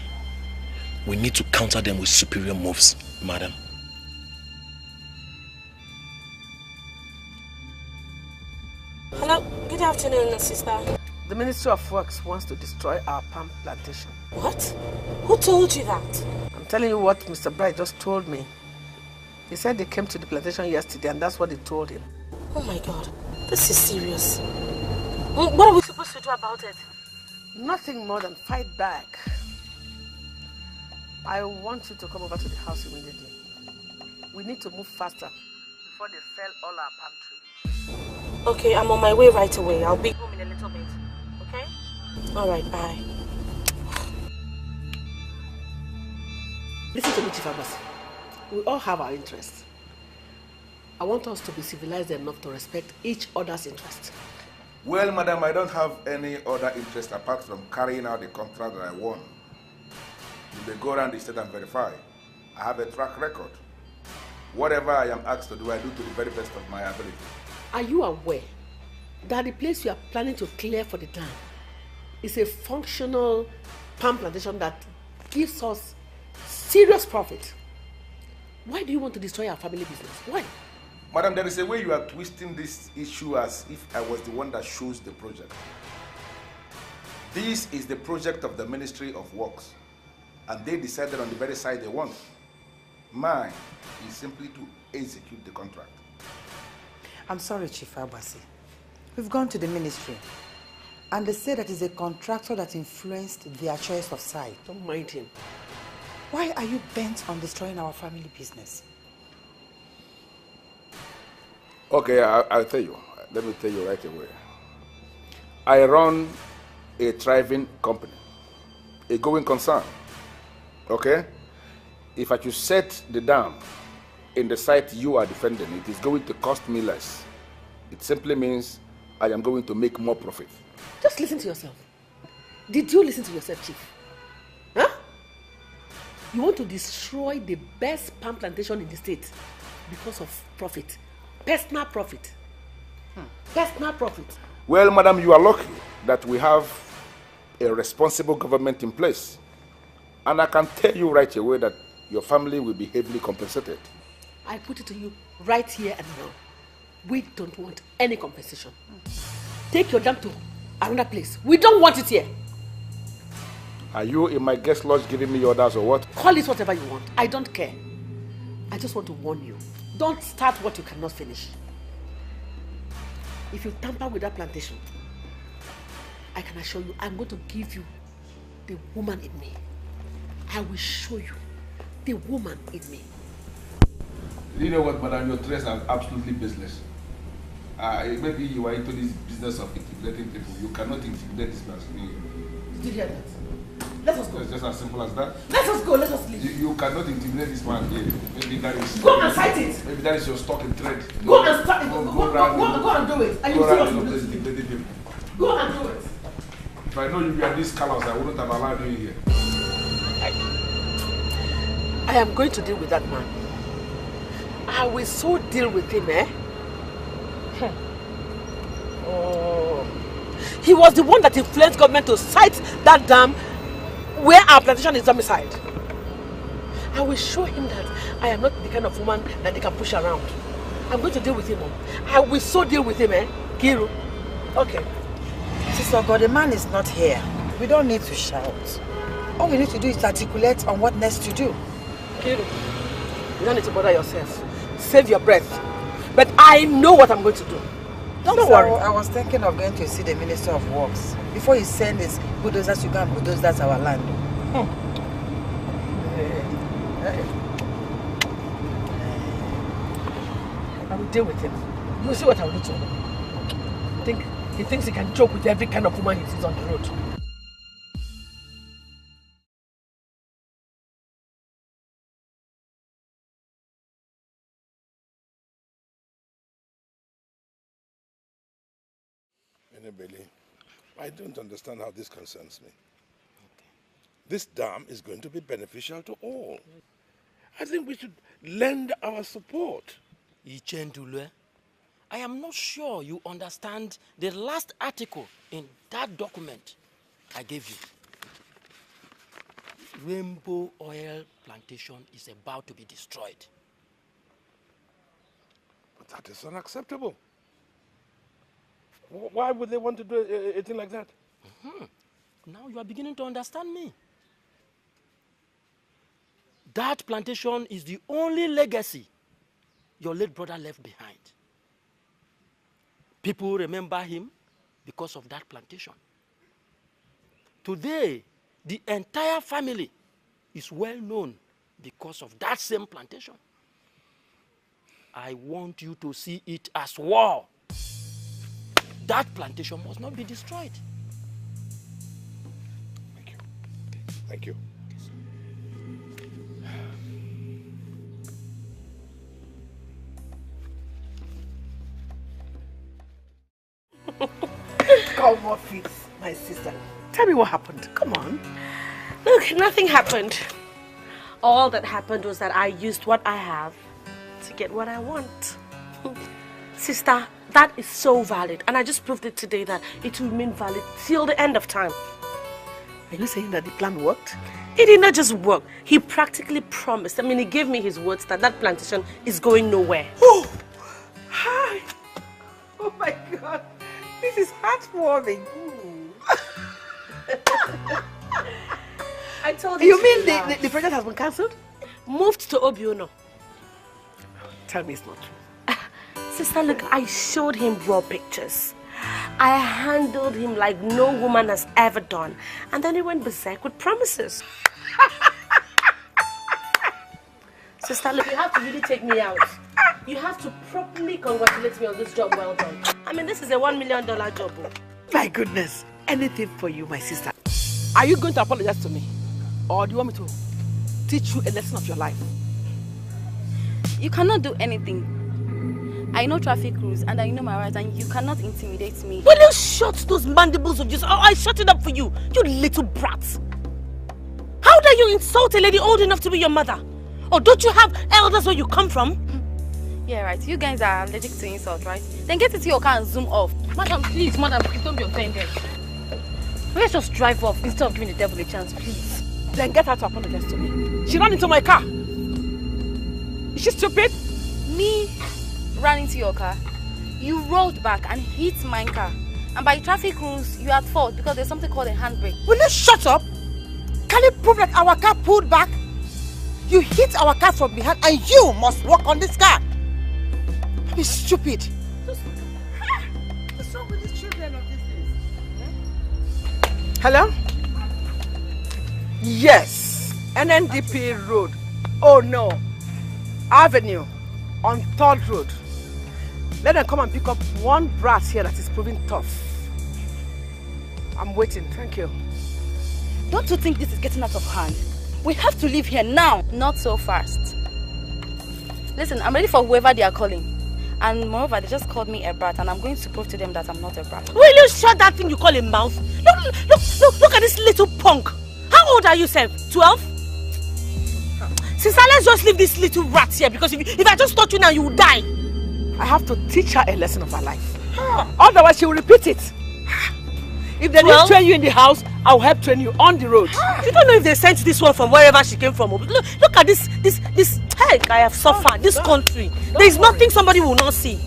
We need to counter them with superior moves, madam. Hello, good afternoon, sister. The Ministry of Works wants to destroy our palm plantation. What? Who told you that? I'm telling you what Mr. Bright just told me. He said they came to the plantation yesterday and that's what they told him. Oh my God, this is serious. What are we supposed to do about it? Nothing more than fight back. I want you to come over to the house immediately. We need to move faster before they fell all our palm trees. Okay, I'm on my way right away. I'll be home in a little bit. Okay? Alright, bye. Listen to me, Chief Abbas. We all have our interests. I want us to be civilized enough to respect each other's interests. Well, madam, I don't have any other interest apart from carrying out the contract that I won. You may go around the state and verify. I have a track record. Whatever I am asked to do, I do to the very best of my ability. Are you aware that the place you are planning to clear for the dam is a functional palm plantation that gives us serious profit? Why do you want to destroy our family business? Why? Madam, there is a way you are twisting this issue as if I was the one that chose the project. This is the project of the Ministry of Works, and they decided on the very side they want. Mine is simply to execute the contract. I'm sorry, Chief Abasi. We've gone to the ministry, and they say that it's a contractor that influenced their choice of site. Don't mind him. Why are you bent on destroying our family business? Okay, I'll tell you. Let me tell you right away. I run a thriving company, a going concern. Okay? If I should set the dam in the site you are defending, it is going to cost me less. It simply means I am going to make more profit. Just listen to yourself. Did you listen to yourself, Chief? Huh? You want to destroy the best palm plantation in the state because of profit. Personal profit. Personal profit. Well, madam, you are lucky that we have a responsible government in place. And I can tell you right away that your family will be heavily compensated. I put it to you right here and now. We don't want any compensation. Take your dam to another place. We don't want it here. Are you in my guest lodge giving me orders or what? Call it whatever you want. I don't care. I just want to warn you. Don't start what you cannot finish. If you tamper with that plantation, I can assure you I'm going to give you the woman in me. I will show you the woman in me. You know what, madam? Your threats are absolutely baseless. Maybe you are into this business of intimidating people. You cannot intimidate this person. Did you hear that? Let us go. It's just as simple as that. Let us go. Let us leave. You cannot intimidate this man here. Maybe that is. Go and fight it. Maybe that is your stock in trade. Go and start it. Go and do it. Are you serious? Go and do it. If I know you were this callous, I wouldn't have allowed you here. I am going to deal with that man. I will so deal with him, eh? Oh. He was the one that influenced government to site that dam where our plantation is domiciled. I will show him that I am not the kind of woman that they can push around. I'm going to deal with him. I will so deal with him, eh? Kiru. Okay. Sister God, the man is not here. We don't need to shout. All we need to do is articulate on what next to do. Kiru, you don't need to bother yourself. Save your breath. But I know what I'm going to do. Don't worry. I was thinking of going to see the Minister of Works before he sends his bulldozers to go and bulldoze our land. I will deal with him. You will see what I will do to him. He thinks he can joke with every kind of woman he sees on the road. Billy, I don't understand how this concerns me. This dam is going to be beneficial to all. I think we should lend our support. Ichendule, I am not sure you understand the last article in that document I gave you. Rainbow oil plantation is about to be destroyed. But that is unacceptable. Why would they want to do a thing like that? Now you are beginning to understand me. That plantation is the only legacy your late brother left behind. People remember him because of that plantation. Today, the entire family is well known because of that same plantation. I want you to see it as war. That plantation must not be destroyed. Thank you. Thank you. Come off it, my sister. Tell me what happened. Come on. Look, nothing happened. All that happened was that I used what I have to get what I want. Sister, that is so valid. And I just proved it today that it will remain valid till the end of time. Are you saying that the plan worked? It did not just work. He practically promised. I mean, he gave me his words that that plantation is going nowhere. Oh! Hi! Oh my God! This is heartwarming. I told you. You mean the project has been cancelled? moved to Obiono. Tell me it's not true. Sister, look, I showed him raw pictures. I handled him like no woman has ever done. And then he went berserk with promises. Sister, look, you have to really take me out. You have to properly congratulate me on this job well done. I mean, this is a $1 million job. My goodness. Anything for you, my sister. Are you going to apologize to me? Or do you want me to teach you a lesson of your life? You cannot do anything. I know traffic rules and I know my rights, and you cannot intimidate me. Will you shut those mandibles of yours? Oh, I shut it up for you, you little brat. How dare you insult a lady old enough to be your mother? Or don't you have elders where you come from? Yeah, right. You guys are allergic to insult, right? Then get into your car and zoom off. Madam, please, madam, please don't be offended. Let's just drive off instead of giving the devil a chance, please. Then get her to apologize to me. She ran into my car. Is she stupid? Me ran into your car. You rolled back and hit my car. And by traffic rules, you are at fault because there's something called a handbrake. Will you shut up? Can you prove that our car pulled back? You hit our car from behind and you must walk on this car. Don't be stupid. What's wrong with these children of these days? Hello? Yes. NNDP Road. Oh no. Avenue. On 3rd Road. Let them come and pick up one brat here that is proving tough. I'm waiting. Thank you. Don't you think this is getting out of hand? We have to leave here now. Not so fast. Listen, I'm ready for whoever they are calling. And moreover, they just called me a brat, and I'm going to prove to them that I'm not a brat. Will you shut that thing you call a mouth? Look at this little punk. How old are you, Seth? 12? Sister, let's just leave this little rat here, because if I just touch you now, you will die. I have to teach her a lesson of her life. Otherwise, she will repeat it. If they didn't train you in the house, I'll help train you on the road. You don't know if they sent this one from wherever she came from. Look at this. Hey, I have suffered. This country. There is nothing somebody will not see.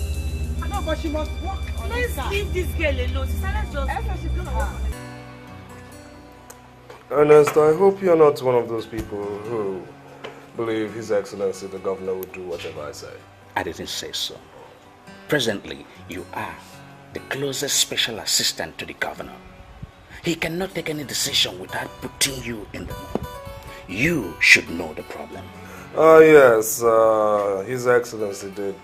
No, but she must walk on Let's leave this girl alone. Sister, let's just... Ernest, I hope you're not one of those people who believe His Excellency the Governor would do whatever I say. I didn't say so. Presently, you are the closest special assistant to the governor. He cannot take any decision without putting you in the mood. You should know the problem. Yes, His Excellency did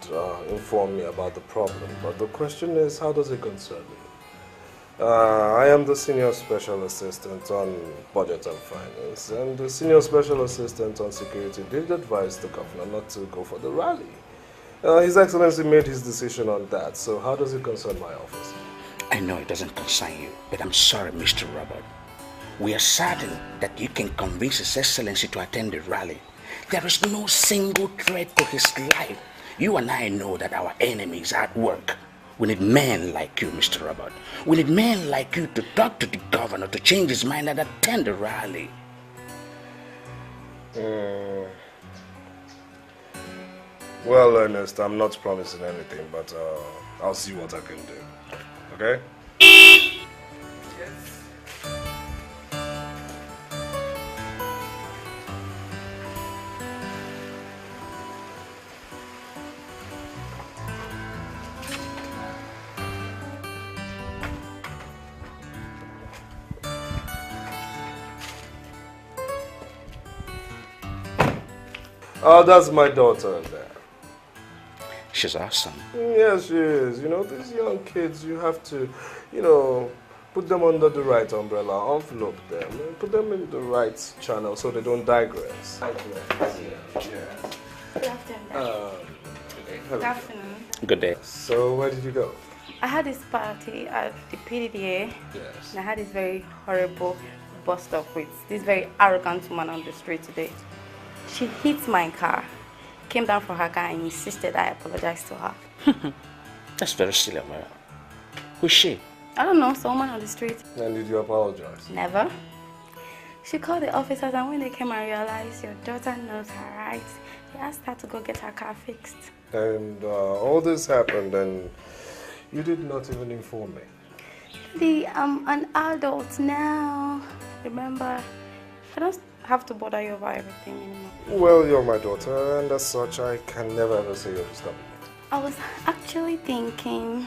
inform me about the problem, but the question is, how does it concern me? I am the Senior Special Assistant on Budget and Finance, and the Senior Special Assistant on Security did advise the governor not to go for the rally. His Excellency made his decision on that, so how does it concern my office? I know it doesn't concern you, but I'm sorry, Mr. Robert. We are certain that you can convince His Excellency to attend the rally. There is no single threat to his life. You and I know that our enemies are at work. We need men like you, Mr. Robert. We need men like you to talk to the governor to change his mind and attend the rally. Well, Ernest, I'm not promising anything, but I'll see what I can do. Okay? Oh, that's my daughter there. She's awesome. Yes, she is. You know, these young kids, you have to, put them under the right umbrella, envelope them, put them in the right channel so they don't digress. Good afternoon. Good afternoon. Good day. So, where did you go? I had this party at the PDDA. Yes. And I had this very horrible bust-up with this very arrogant woman on the street today. She hit my car, came down from her car and insisted I apologize to her. That's very silly of her. Who's she? I don't know, someone on the street. And did you apologize? Never. She called the officers and when they came and realized your daughter knows her rights, they asked her to go get her car fixed. And all this happened and you did not even inform me. I'm an adult now. Remember, have to bother you about everything anymore. Well, you're my daughter, and as such, I can never ever say you're disturbing me. I was actually thinking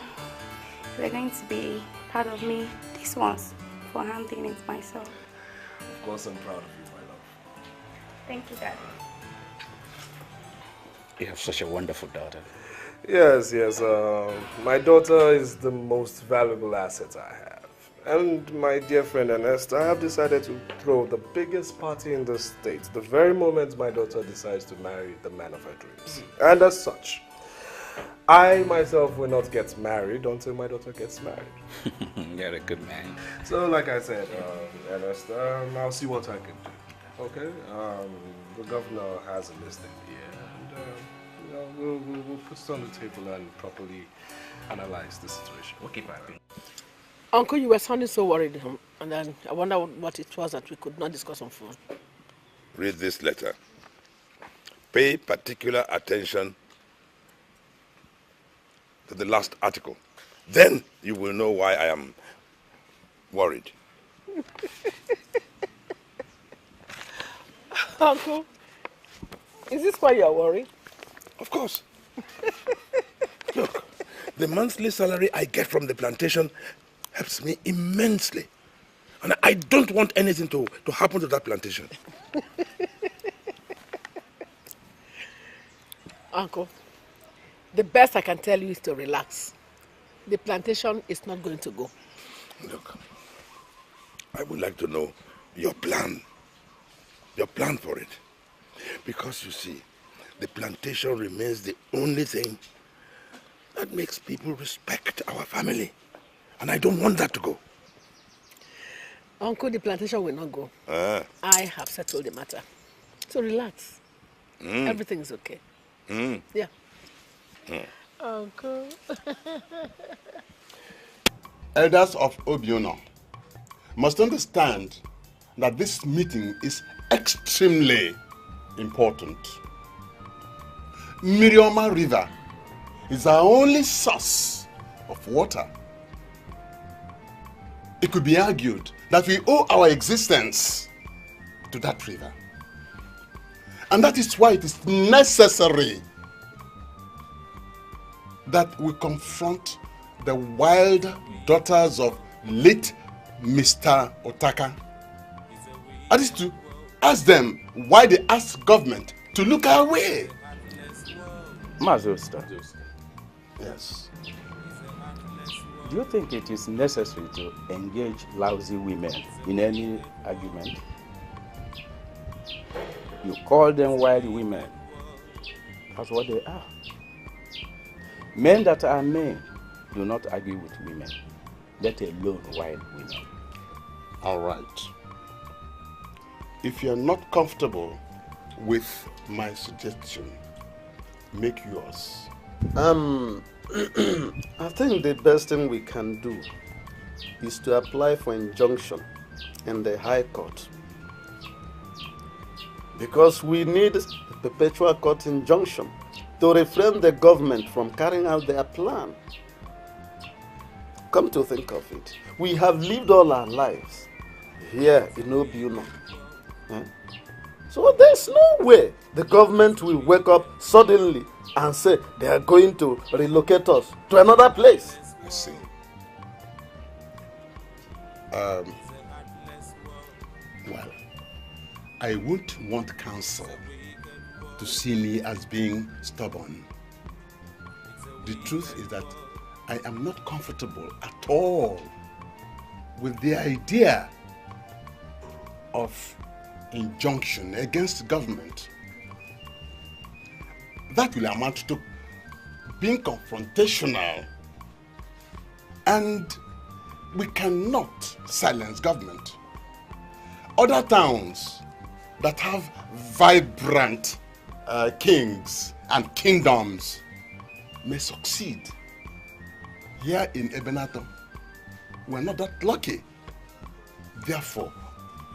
you're going to be proud of me this once for handling it myself. Of course, I'm proud of you, my love. Thank you, Daddy. You have such a wonderful daughter. Yes, yes. My daughter is the most valuable asset I have. And my dear friend Ernest, I have decided to throw the biggest party in the state the very moment my daughter decides to marry the man of her dreams. And as such, I myself will not get married until my daughter gets married. You're a good man. So, like I said, Ernest, I'll see what I can do. Okay? The governor has a list in here, and we'll put it on the table and properly analyze the situation. We'll keep happy. Uncle, you were sounding so worried, and then I wonder what it was that we could not discuss on phone. Read this letter. Pay particular attention to the last article. Then you will know why I am worried. Uncle, is this why you are worried? Of course. Look, the monthly salary I get from the plantation helps me immensely. And I don't want anything to happen to that plantation. Uncle, the best I can tell you is to relax. The plantation is not going to go. Look, I would like to know your plan. Your plan for it. Because you see, the plantation remains the only thing that makes people respect our family. And I don't want that to go. Uncle, the plantation will not go. I have settled the matter. So relax. Everything is okay. Yeah. Uncle. Elders of Obiono must understand that this meeting is extremely important. Mirioma River is our only source of water. It could be argued that we owe our existence to that river. And that is why it is necessary that we confront the wild daughters of late Mr. Otaka. That is to ask them why they ask government to look our way. Mazosta. Yes. Do you think it is necessary to engage lousy women in any argument? You call them wild women. That's what they are. Men that are men do not argue with women, let alone wild women. All right. If you're not comfortable with my suggestion, make yours. I think the best thing we can do is to apply for injunction in the High Court. Because we need a perpetual court injunction to refrain the government from carrying out their plan. Come to think of it, we have lived all our lives here in Obiuno. So there's no way the government will wake up suddenly and say they are going to relocate us to another place. I see. Well, I wouldn't want counsel to see me as being stubborn. The truth is that I am not comfortable at all with the idea of injunction against government. That will amount to being confrontational, and we cannot silence government. Other towns that have vibrant kings and kingdoms may succeed. Here in Ebenato, we're not that lucky. Therefore,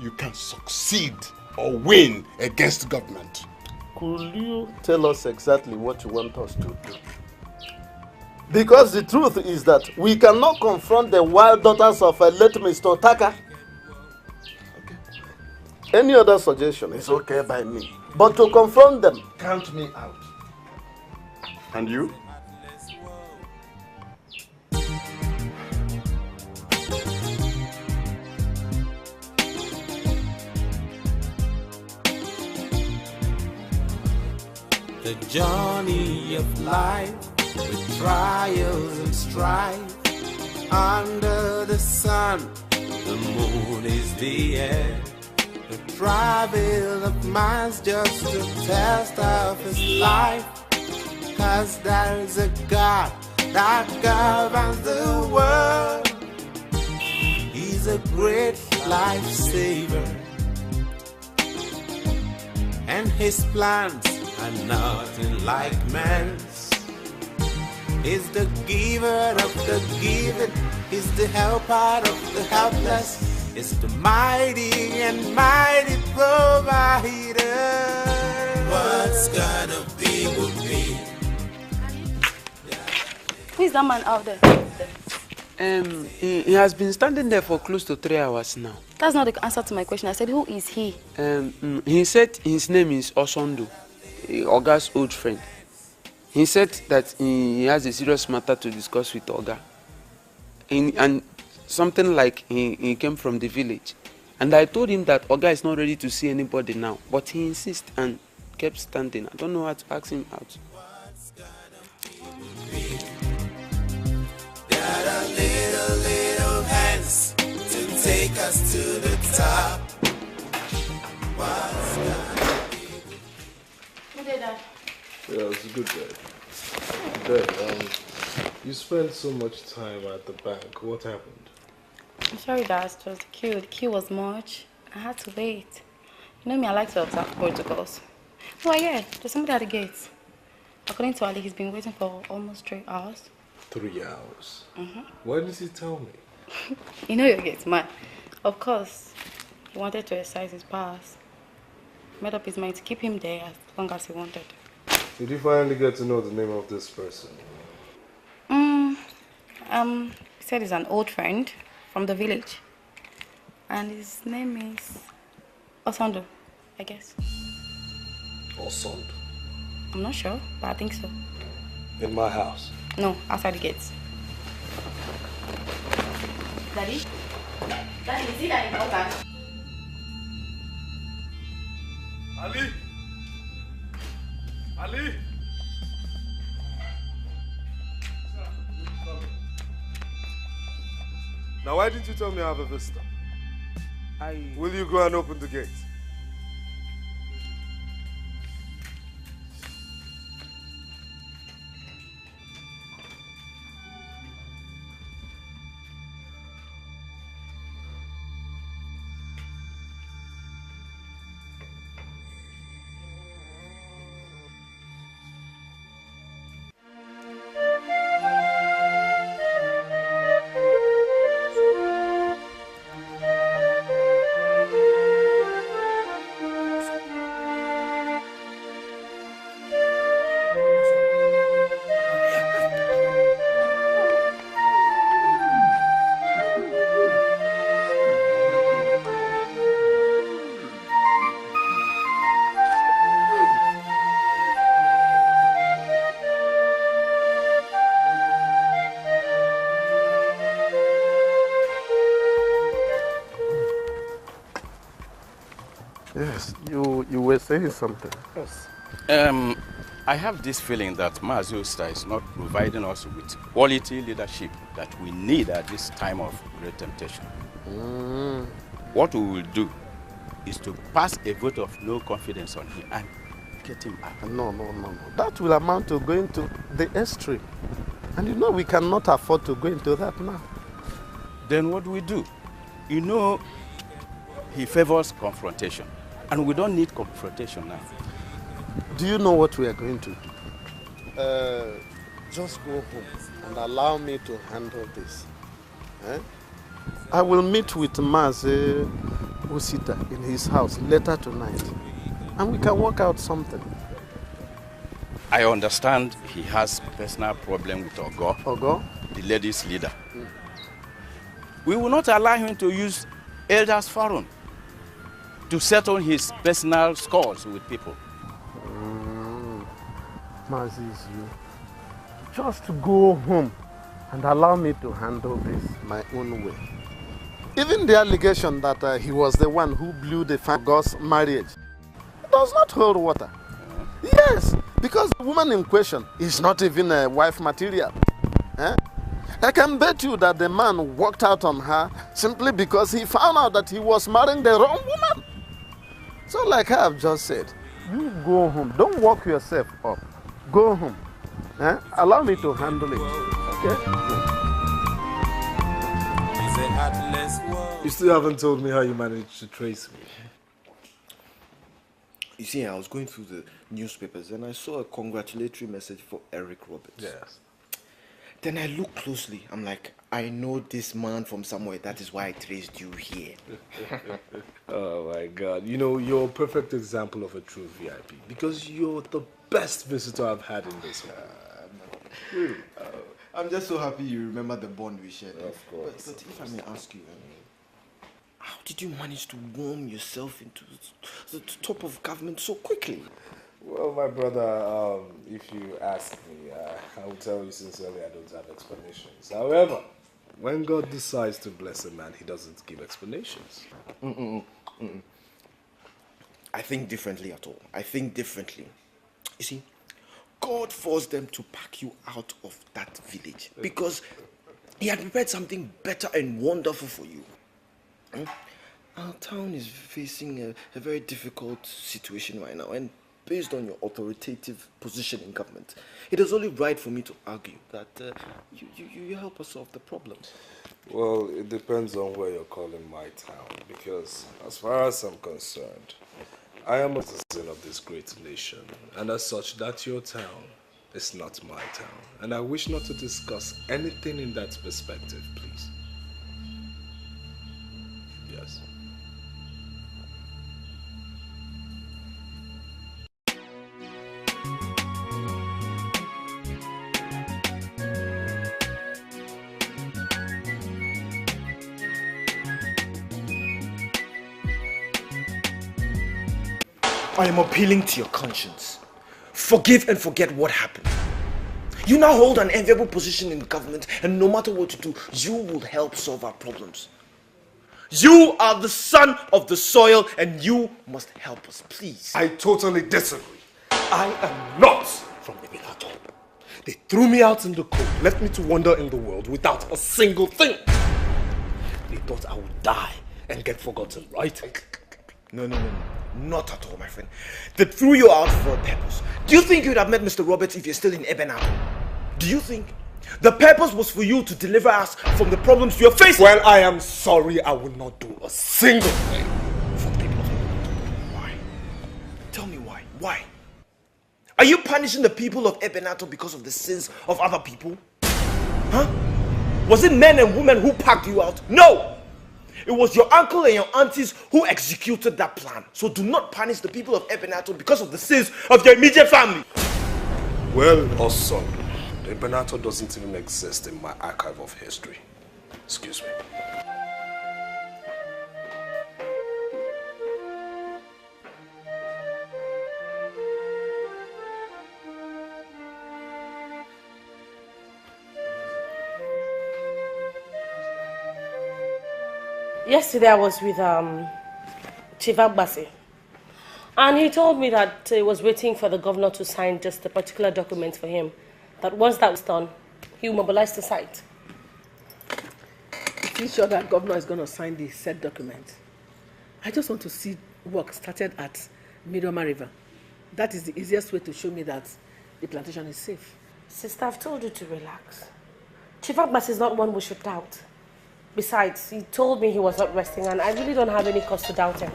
you can succeed or win against government. Could you tell us exactly what you want us to do? Because the truth is that we cannot confront the wild daughters of a late Mr. Otaka. Any other suggestion is okay by me. But to confront them, count me out. And you? The journey of life with trials and strife. Under the sun, the moon is the air. The travel of man's just a test of his life. 'Cause there's a God that governs the world. He's a great lifesaver, and his plans are nothing like man's. He's the giver of the given. He's the helper of the helpless. He's the mighty and mighty provider. What's gonna be will be. Who is that man out there? He has been standing there for close to 3 hours now. That's not the answer to my question. I said, who is he? He said his name is Osondo, Oga's old friend. He said that he has a serious matter to discuss with Oga. And something like he came from the village. And I told him that Oga is not ready to see anybody now. But he insisted and kept standing. I don't know how to ask him out. Got a little hands to take us to the top. What's gonna be? Who did that? Yeah, it was a good day. Dad, you spent so much time at the bank. What happened? I'm sorry, Dad. It was the queue. The queue was much. I had to wait. You know me, I like to observe protocols. Oh, yeah, there's somebody at the gates. According to Ali, he's been waiting for almost 3 hours. 3 hours? Mm-hmm. Why did he tell me? You know your gate's man. Of course, he wanted to exercise his powers. Made up his mind to keep him there as long as he wanted. Did you finally get to know the name of this person? He said he's an old friend from the village. And his name is Osondo, I guess. Osondo? I'm not sure, but I think so. In my house? No, outside the gates. Daddy? Daddy, is he that important? Ali? Ali? Now, why didn't you tell me I have a visitor? Will you go and open the gate? Yes, you were saying something. Yes. I have this feeling that Mazi Osta is not providing us with quality leadership that we need at this time of great temptation. What we will do is to pass a vote of no confidence on him and get him out. No. That will amount to going to the extreme. And you know we cannot afford to go into that now. Then what do we do? You know, he favors confrontation. And we don't need confrontation now. Do you know what we are going to do? Just go home and allow me to handle this. I will meet with Mazi Osita in his house later tonight. And we can work out something. I understand he has personal problem with Ogo, the ladies' leader. We will not allow him to use Elders Forum. to settle his personal scores with people. Mazis, you just go home and allow me to handle this my own way. Even the allegation that he was the one who blew the God's marriage does not hold water. Yes, because the woman in question is not even a wife material. Eh? I can bet you that the man walked out on her simply because he found out that he was marrying the wrong woman. So like I have just said, you go home. Don't walk yourself up. Go home. Eh? Allow me to handle it. Okay? You still haven't told me how you managed to trace me. You see, I was going through the newspapers and I saw a congratulatory message for Eric Roberts. Yes. Then I looked closely. I'm like, I know this man from somewhere. That is why I traced you here. Oh my God. You know, you're a perfect example of a true VIP because you're the best visitor I've had in this one. I'm just so happy you remember the bond we shared. Of course. But if I may ask you, how did you manage to worm yourself into the top of government so quickly? Well, my brother, if you ask me, I will tell you sincerely I don't have explanations. However, when God decides to bless a man, he doesn't give explanations. I think differently at all. I think differently. You see, God forced them to pack you out of that village because he had prepared something better and wonderful for you. Our town is facing a very difficult situation right now, and based on your authoritative position in government, it is only right for me to argue that you help us solve the problem. Well, it depends on where you're calling my town, because as far as I'm concerned, I am a citizen of this great nation, and as such, that's your town. It's not my town, and I wish not to discuss anything in that perspective, please. Yes. I am appealing to your conscience. Forgive and forget what happened. You now hold an enviable position in the government, and no matter what you do, you will help solve our problems. You are the son of the soil, and you must help us, please. I totally disagree. I am not from Ibinato. They threw me out in the cold, left me to wander in the world without a single thing. They thought I would die and get forgotten, right? No. Not at all, my friend. They threw you out for a purpose. Do you think you'd have met Mr. Roberts if you're still in Ebenato? Do you think? The purpose was for you to deliver us from the problems you're facing. Well, I am sorry. I will not do a single thing for the people of Ebenato. Why? Tell me why. Why? Are you punishing the people of Ebenato because of the sins of other people? Huh? Was it men and women who packed you out? No! It was your uncle and your aunties who executed that plan. So do not punish the people of Ebenato because of the sins of your immediate family. Well, also, Ebenato doesn't even exist in my archive of history. Excuse me. Yesterday I was with Chief Agbasi, and he told me that he was waiting for the governor to sign just a particular document for him, that once that was done, he will mobilize the site. Is he sure that governor is going to sign the said document? I just want to see work started at Midoma River. That is the easiest way to show me that the plantation is safe. Sister, I've told you to relax. Chief Agbasi is not one we should doubt. Besides, he told me he was not resting, and I really don't have any cause to doubt him.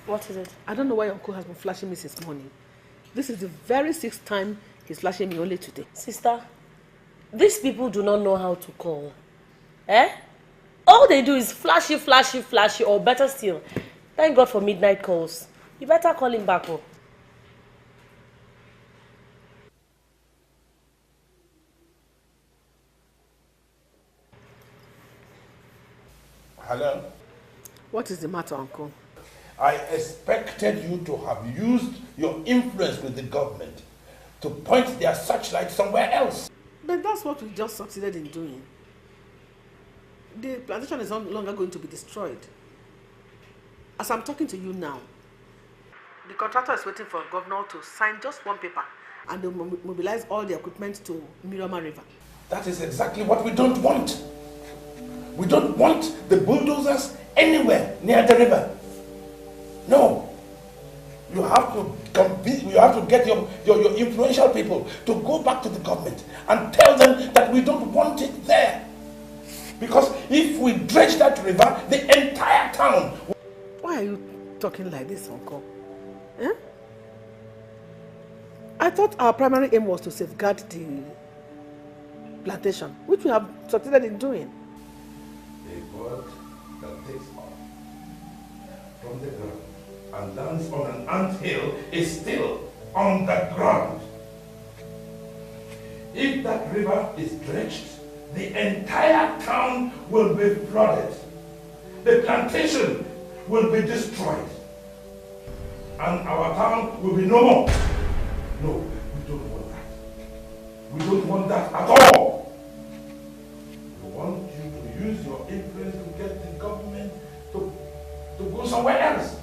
What is it? I don't know why Uncle has been flashing me since morning. This is the very 6th time he's flashing me only today. Sister, these people do not know how to call. Eh? All they do is flashy, flashy, flashy, or better still, thank God for midnight calls. You better call him back home. Hello? What is the matter, Uncle? I expected you to have used your influence with the government to point their searchlight somewhere else. But that's what we just succeeded in doing. The plantation is no longer going to be destroyed. As I'm talking to you now, the contractor is waiting for a governor to sign just one paper and they mobilize all the equipment to Mirama River. That is exactly what we don't want. We don't want the bulldozers anywhere near the river. No. You have to get your influential people to go back to the government and tell them that we don't want it there. Because if we dredge that river, the entire town... Why are you talking like this, Uncle? Eh? I thought our primary aim was to safeguard the plantation, which we have succeeded in doing. A bird that takes off from the ground and lands on an anthill is still on the ground. If that river is dredged, the entire town will be flooded. The plantation will be destroyed. And our town will be no more. No, we don't want that. We don't want that at all. We want you to use your influence to get the government to go somewhere else.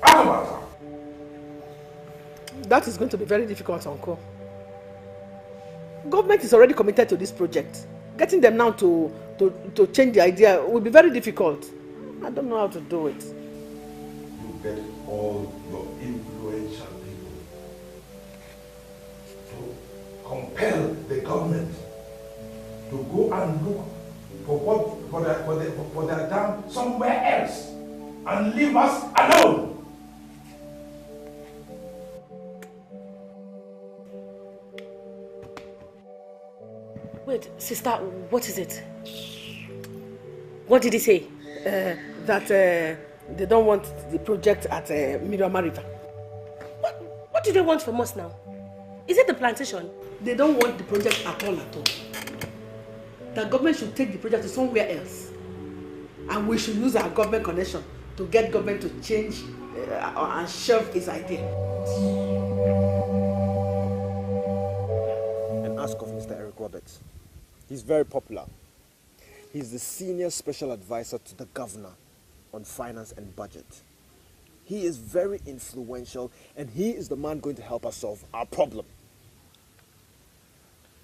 Out of our town. That is going to be very difficult, Uncle. Government is already committed to this project. Getting them now to change the idea will be very difficult. I don't know how to do it. You get all your influential people to compel the government to go and look for their dam somewhere else and leave us alone. Wait, sister, what is it? What did he say? That they don't want the project at Mirama River. What do they want from us now? Is it the plantation? They don't want the project at all. The government should take the project to somewhere else. And we should use our government connection to get government to change and shelve its idea. And ask of Mr. Eric Roberts. He's very popular. He's the senior special advisor to the governor on finance and budget. He is very influential and he is the man going to help us solve our problem.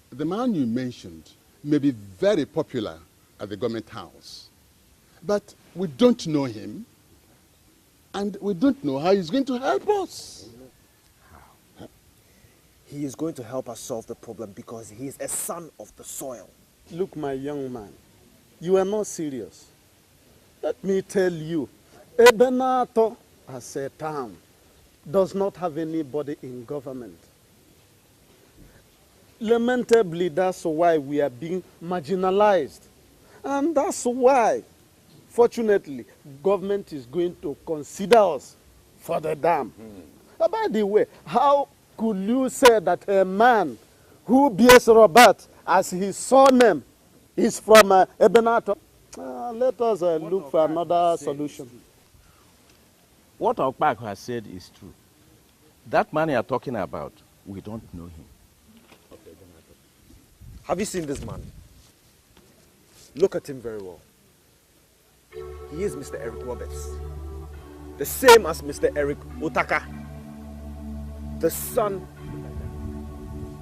The man you mentioned may be very popular at the government house, but we don't know him and we don't know how he's going to help us. How? He is going to help us solve the problem because he is a son of the soil. Look, my young man, you are not serious. Let me tell you, Ebenato as a town does not have anybody in government. Lamentably, that's why we are being marginalized. And that's why, fortunately, government is going to consider us for the dam. By the way, how could you say that a man who bears Robert as his surname is from Ebenato? Let us look for another solution. What Okpak has said is true. That man you are talking about, we don't know him. Have you seen this man? Look at him very well. He is Mr. Eric Roberts. The same as Mr. Eric Otaka. The son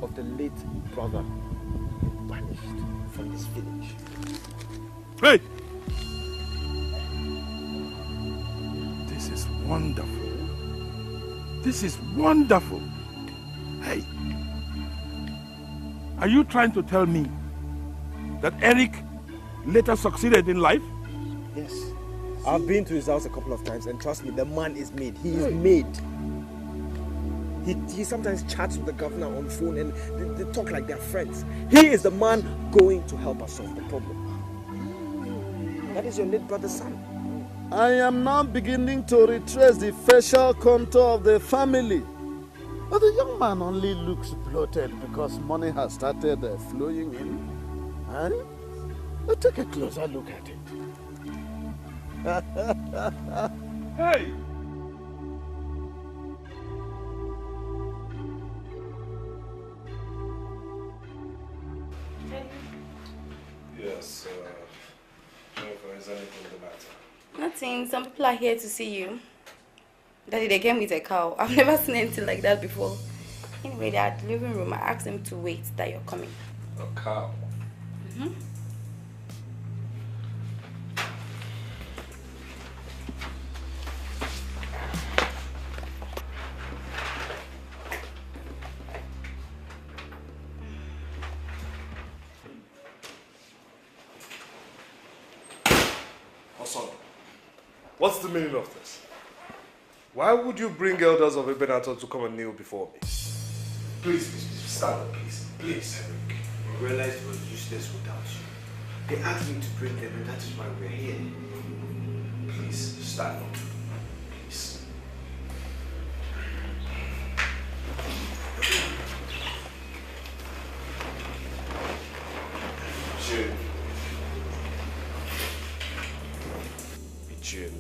of the late brother who vanished from this village. Hey! This is wonderful. This is wonderful. Hey! Are you trying to tell me that Eric later succeeded in life? Yes. I've been to his house a couple of times and trust me, the man is made. He is made. He sometimes chats with the governor on phone and they talk like they're friends. He is the man going to help us solve the problem. That is your late brother's son. I am now beginning to retrace the facial contour of the family. But the young man only looks bloated because money has started flowing in. Huh? Take a closer look at it. Hey! Yes, Jennifer, is anything the matter? Nothing. Some people are here to see you. Daddy, they came with a cow. I've never seen anything like that before. Anyway, they're at the living room. I asked them to wait that you're coming. A cow? Mm-hmm. Hassan, what's the meaning of this? Why would you bring elders of Ebenator to come and kneel before me? Please, stand up, please. Please, Eric. We realized we were useless without you. They asked me to bring them, and that is why we're here. Please, stand up. Please. Jane.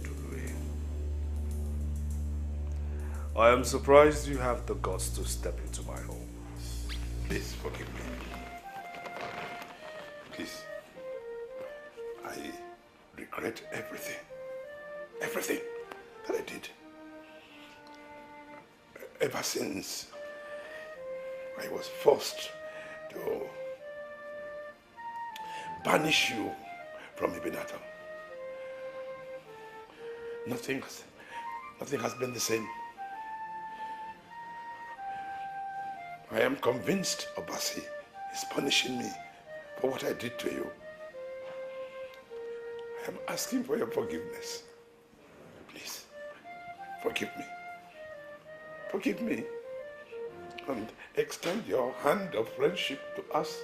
I am surprised you have the guts to step into my home. Please forgive me. Please. I regret everything. Everything that I did. Ever since I was forced to banish you from Ebenator. Nothing has been the same. I am convinced Obasi is punishing me for what I did to you. I am asking for your forgiveness. Please, forgive me. Forgive me. And extend your hand of friendship to us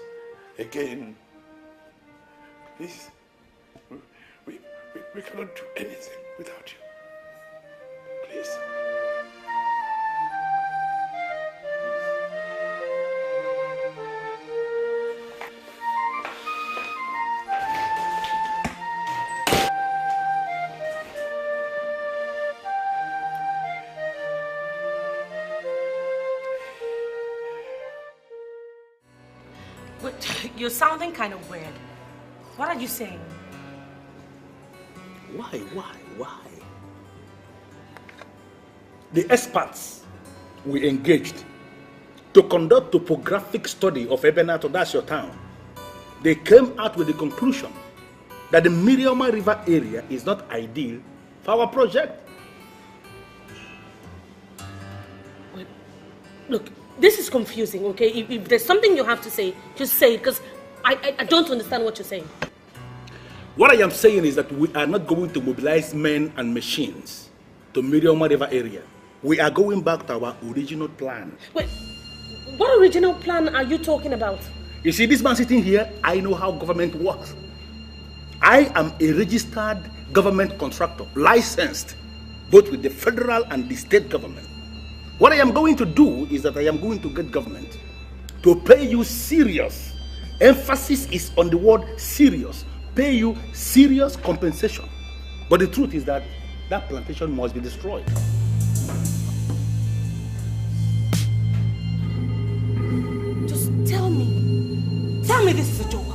again. Please, we cannot do anything without you. Please. You're sounding kind of weird. What are you saying? Why? The experts we engaged to conduct topographic study of Ebenator, that's your town, they came out with the conclusion that the Miriama River area is not ideal for our project. Wait, look, this is confusing, okay? If there's something you have to say, just say it, because I don't understand what you're saying. What I am saying is that we are not going to mobilize men and machines to Miriama River area. We are going back to our original plan. Wait, what original plan are you talking about? You see, this man sitting here, I know how government works. I am a registered government contractor, licensed both with the federal and the state government. What I am going to do is that I am going to get government to pay you serious, emphasis is on the word serious, pay you serious compensation. But the truth is that that plantation must be destroyed. Just tell me this is a joke.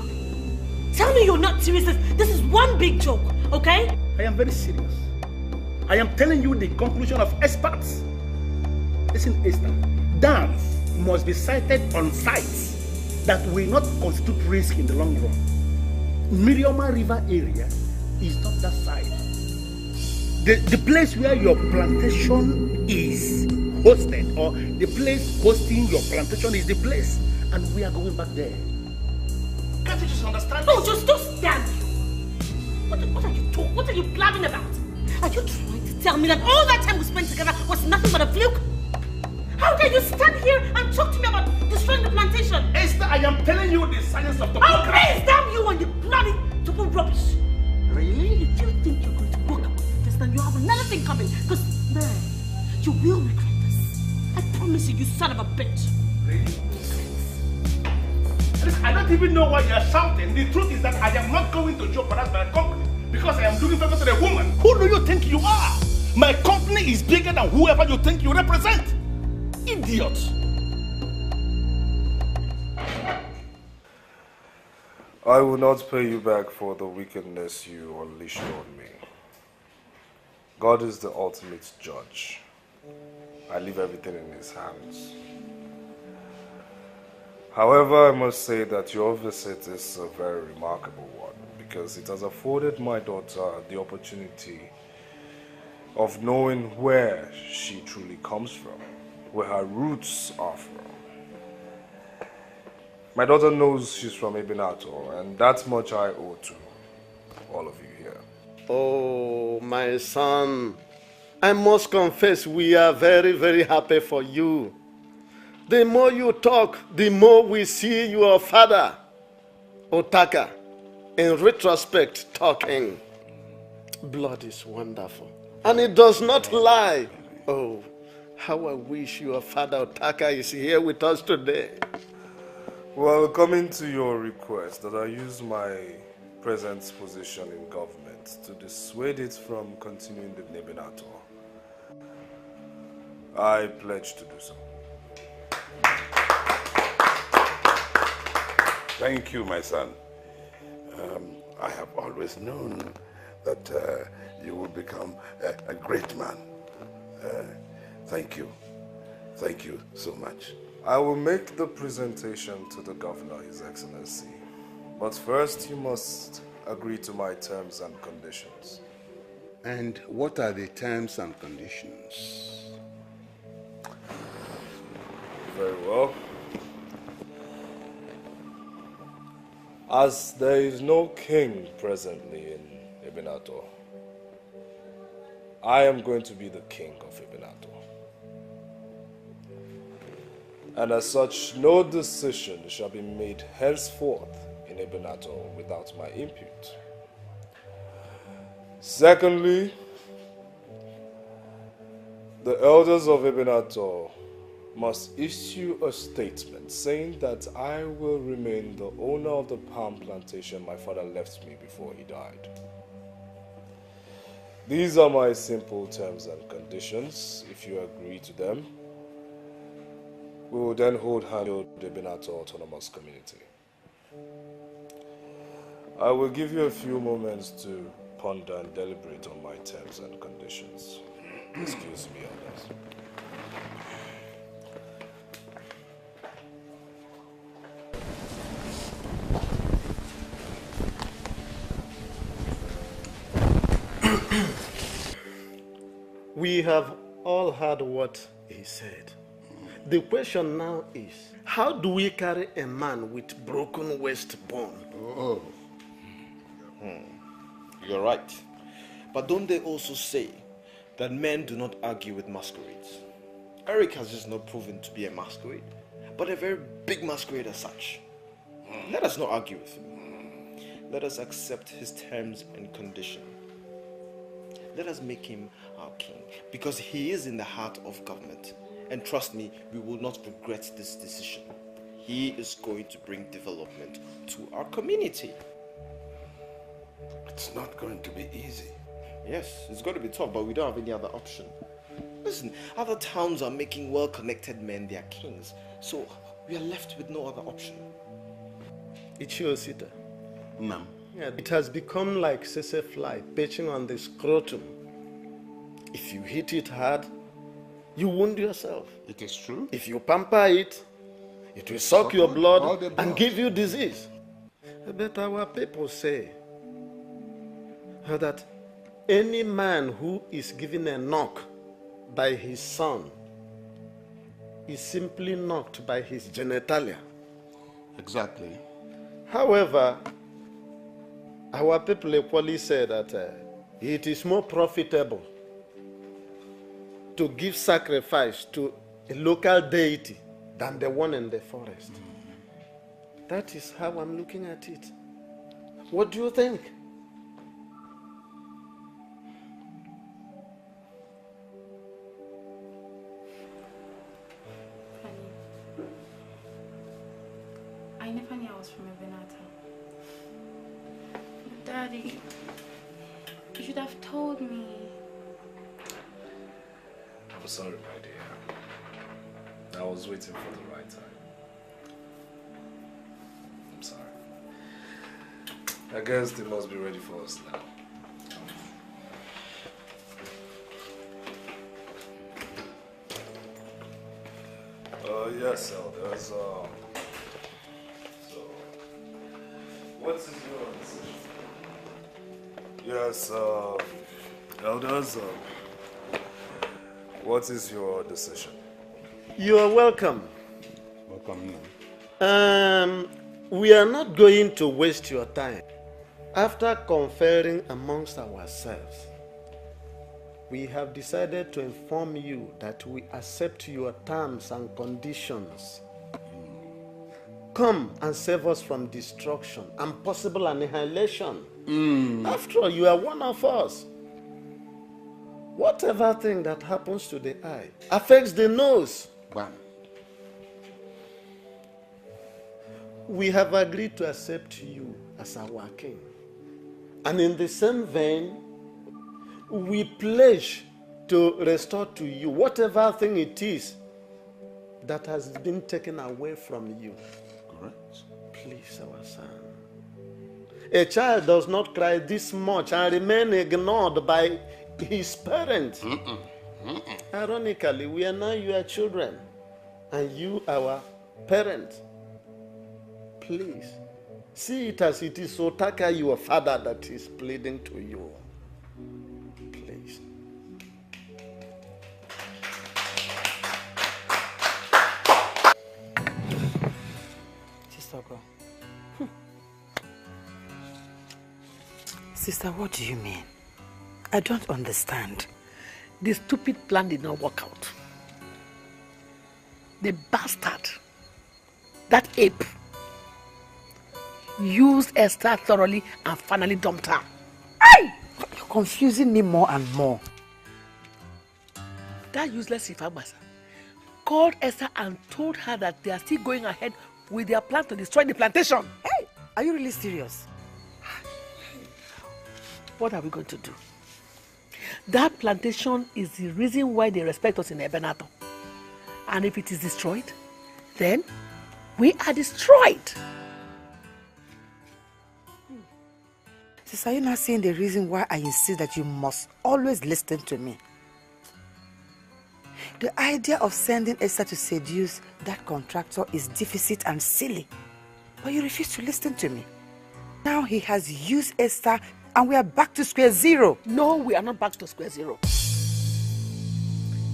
Tell me you're not serious. This is one big joke, okay? I am very serious. I am telling you the conclusion of experts. Listen, Esther, dams must be sited on sites that will not constitute risk in the long run. Miriama River area is not that site. The place where your plantation is hosted, or the place hosting your plantation is the place, and we are going back there. Can't you just understand? No, just damn you. What are you blabbing about? Are you trying to tell me that all that time we spent together was nothing but a fluke? How can you stand here and talk to me about destroying the plantation? Esther, I am telling you the science of the Oh, please, damn you and your bloody stupid rubbish. Really? If you think you're going to work about this, then you have another thing coming. Because, man, you will regret this. I promise you, you son of a bitch. Really? I don't even know why you are shouting. The truth is that I am not going to jeopardize my company because I am looking for a woman. you are. My company is bigger than whoever you think you represent. Idiot. I will not pay you back for the wickedness you unleashed on me. God is the ultimate judge. I leave everything in his hands. However, I must say that your visit is a very remarkable one because it has afforded my daughter the opportunity of knowing where she truly comes from, where her roots are from. My daughter knows she's from Ebinato, and that much I owe to all of you here. Oh, my son, I must confess we are very, very happy for you. The more you talk, the more we see your father, Otaka, in retrospect talking. Blood is wonderful, and it does not lie. Oh, how I wish your father, Otaka, is here with us today. Well, coming to your request that I use my present position in government to dissuade it from continuing the Nebinato, I pledge to do so. Thank you, my son. I have always known that you will become a great man. Thank you. Thank you so much. I will make the presentation to the governor, His Excellency. But first, you must agree to my terms and conditions. And what are the terms and conditions? Very well. As there is no king presently in Ebinato, I am going to be the king of Ebinato. And as such, no decision shall be made henceforth in Ebinato without my input. Secondly, the elders of Ebinato must issue a statement saying that I will remain the owner of the palm plantation my father left me before he died. These are my simple terms and conditions. If you agree to them, we will then hold hands with the Ebinato Autonomous Community. I will give you a few moments to ponder and deliberate on my terms and conditions. Excuse me, elders. We have all heard what he said. The question now is, how do we carry a man with broken waist bone? Oh. You're right. But don't they also say that men do not argue with masquerades? Eric has just not proven to be a masquerade, but a very big masquerade as such. Let us not argue with him. Let us accept his terms and conditions. Let us make him our king, because he is in the heart of government. And trust me, we will not regret this decision. He is going to bring development to our community. It's not going to be easy. Yes, it's going to be tough, but we don't have any other option. Listen, other towns are making well-connected men their kings, so we are left with no other option. Ichiosita. Ma'am. Yeah, it has become like Sese fly perching on the scrotum. If you hit it hard, you wound yourself. It is true. If you pamper it, it will suck your blood and give you disease. But our people say that any man who is given a knock by his son is simply knocked by his genitalia. Exactly. However, our people equally say that it is more profitable to give sacrifice to a local deity than the one in the forest. That is how I'm looking at it. What do you think? I never knew I was from Ebenata. Daddy, you should have told me. I'm sorry, my dear. I was waiting for the right time. I'm sorry. I guess they must be ready for us now. Yes, Elders. So, what is your decision? Yes, Elders. What is your decision? You are welcome. Welcome. We are not going to waste your time. After conferring amongst ourselves, we have decided to inform you that we accept your terms and conditions. Come and save us from destruction and possible annihilation. After all, you are one of us. Whatever thing that happens to the eye affects the nose. We have agreed to accept you as our king. And in the same vein, we pledge to restore to you whatever thing it is that has been taken away from you. Correct. Please, our son. A child does not cry this much and remain ignored by his parents. Ironically, we are now your children and you our parents. Please, see it as it is Otaka, your father, that is pleading to you. Please. Sister Go. Sister, what do you mean? I don't understand. The stupid plan did not work out. The bastard, that ape, used Esther thoroughly and finally dumped her. Aye! You're confusing me more and more. That useless Ifabasa called Esther and told her that they are still going ahead with their plan to destroy the plantation. Hey, are you really serious? What are we going to do? That plantation is the reason why they respect us in Ebenato. And if it is destroyed, then we are destroyed. Sister, are you not seeing the reason why I insist that you must always listen to me? The idea of sending Esther to seduce that contractor is deficit and silly. But you refuse to listen to me. Now he has used Esther and we are back to square zero. No, we are not back to square zero.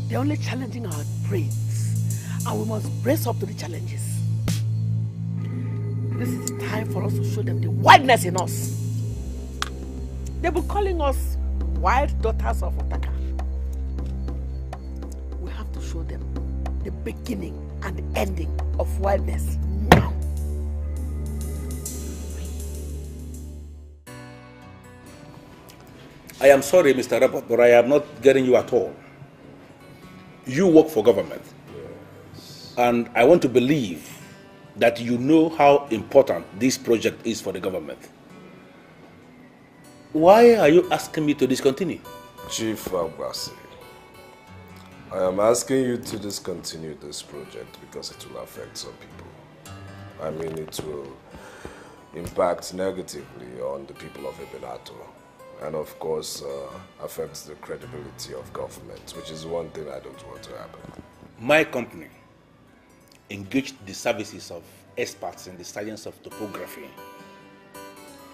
They're only challenging our brains, and we must brace up to the challenges. This is the time for us to show them the wildness in us. They were calling us wild daughters of Otaka. We have to show them the beginning and the ending of wildness now. I am sorry, Mr. Robert, but I am not getting you at all. You work for government. Yes. And I want to believe that you know how important this project is for the government. Why are you asking me to discontinue? Chief Agbasi, I am asking you to discontinue this project because it will affect some people. I mean, it will impact negatively on the people of Ebenato. And of course, affects the credibility of government, which is one thing I don't want to happen. My company engaged the services of experts in the science of topography,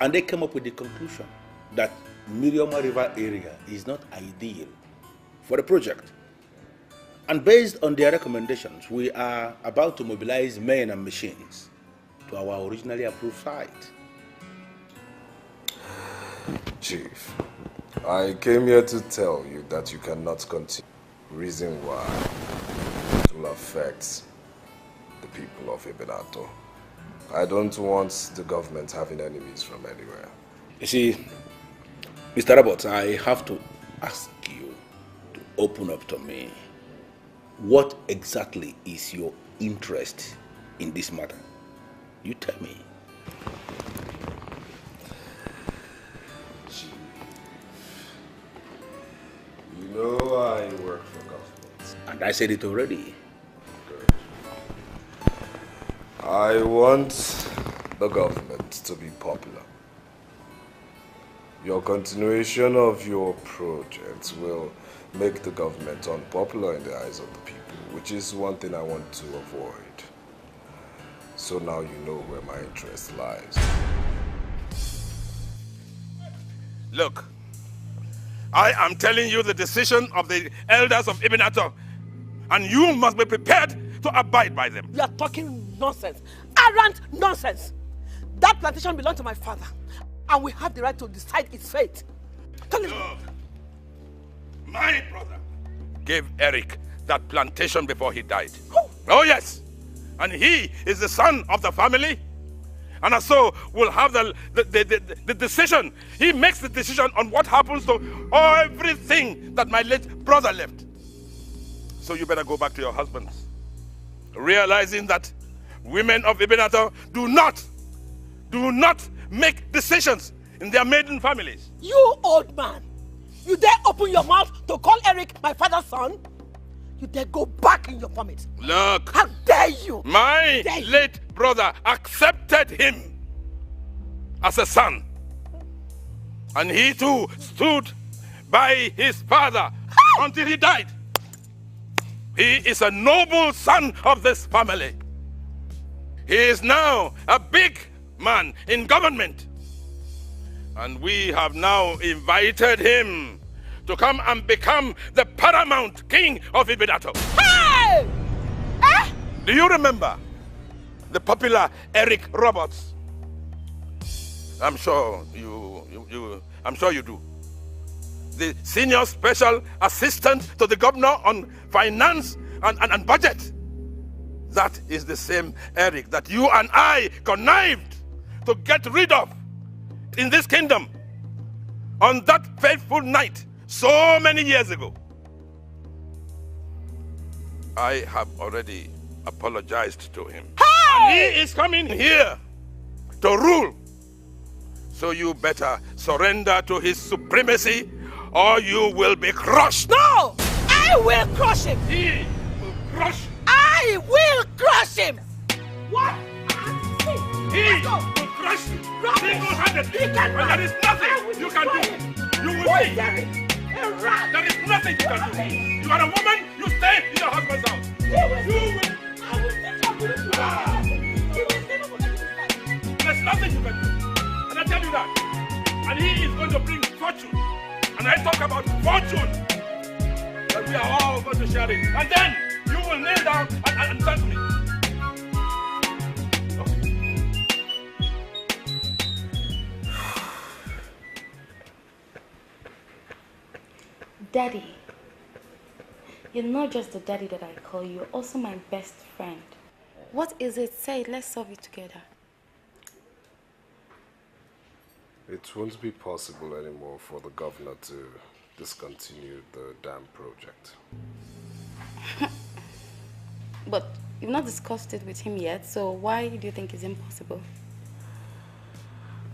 and they came up with the conclusion that Mirioma River area is not ideal for the project. And based on their recommendations, we are about to mobilize men and machines to our originally approved site. Chief, I came here to tell you that you cannot continue. Reason why it will affect the people of Ebenato. I don't want the government having enemies from anywhere. You see, Mr. Roberts, I have to ask you to open up to me. What exactly is your interest in this matter? You tell me. You know I work for government. And I said it already. I want the government to be popular. Your continuation of your projects will make the government unpopular in the eyes of the people, which is one thing I want to avoid. So now you know where my interest lies. Look, I am telling you the decision of the elders of Ibn Ato, and you must be prepared to abide by them. You are talking nonsense. Arrant nonsense. That plantation belongs to my father, and we have the right to decide its fate. Look, my brother gave Eric that plantation before he died. Oh yes, and he is the son of the family, and so will have the decision. He makes the decision on what happens to everything that my late brother left. So you better go back to your husbands, realizing that women of Ibn Ato do not make decisions in their maiden families. You old man, you dare open your mouth to call Eric my father's son? You dare go back in your vomit? Look, how dare you? My late brother accepted him as a son, and he too stood by his father until he died. He is a noble son of this family. He is now a big man in government, and we have now invited him to come and become the paramount king of Ibn Ato. Hey! Eh? Do you remember the popular Eric Roberts? I'm sure you do. The senior special assistant to the governor on finance and budget. That is the same Eric that you and I connived to get rid of in this kingdom on that fateful night so many years ago. I have already apologized to him. Hey! And he is coming here to rule. So you better surrender to his supremacy, or you will be crushed. No! I will crush him! He will crush you. I will crush him! What? He will crush you single-handedly. And there is nothing you can do. You will see. There is nothing you can do. You are a woman, you stay in your husband's house. There's nothing you can do. And I tell you that. And he is going to bring fortune. And I talk about fortune. That we are all going to share it. And then you will kneel down and thank me. Daddy, you're not just the daddy that I call you, you're also my best friend. What is it? Say it, let's solve it together. It won't be possible anymore for the governor to discontinue the dam project. But you've not discussed it with him yet, so why do you think it's impossible?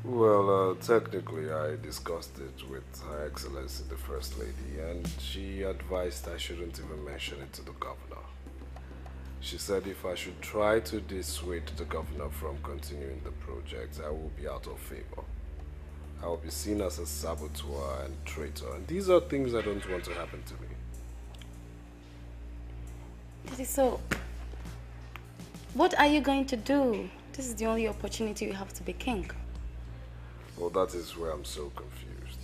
Well, technically I discussed it with Her Excellency the First Lady, and she advised I shouldn't even mention it to the governor. She said if I should try to dissuade the governor from continuing the project, I will be out of favor. I will be seen as a saboteur and traitor, and these are things I don't want to happen to me. Daddy, so what are you going to do? This is the only opportunity you have to be king. Well, that is where I'm so confused.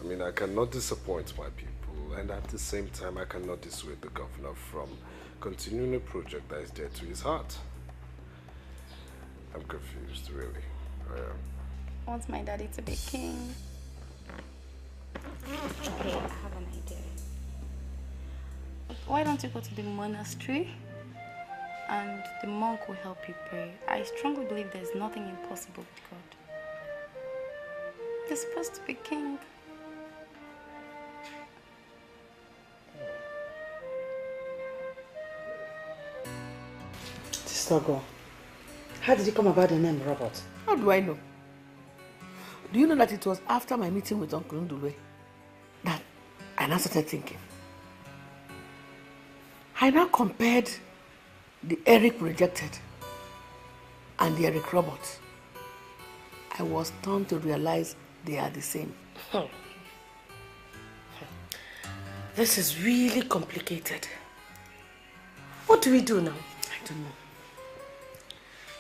I mean, I cannot disappoint my people, and at the same time, I cannot dissuade the governor from continuing a project that is dear to his heart. I'm confused, really. I am. I want my daddy to be king. Okay, I have an idea. Why don't you go to the monastery and the monk will help you pray? I strongly believe there's nothing impossible with God. You're supposed to be king. Sister Go, how did you come about the name Robert? How do I know? Do you know that it was after my meeting with Uncle Ndulwe that I now started thinking? I now compared the Eric rejected and the Eric Robert. I was stunned to realize they are the same. This is really complicated. What do we do now? I don't know.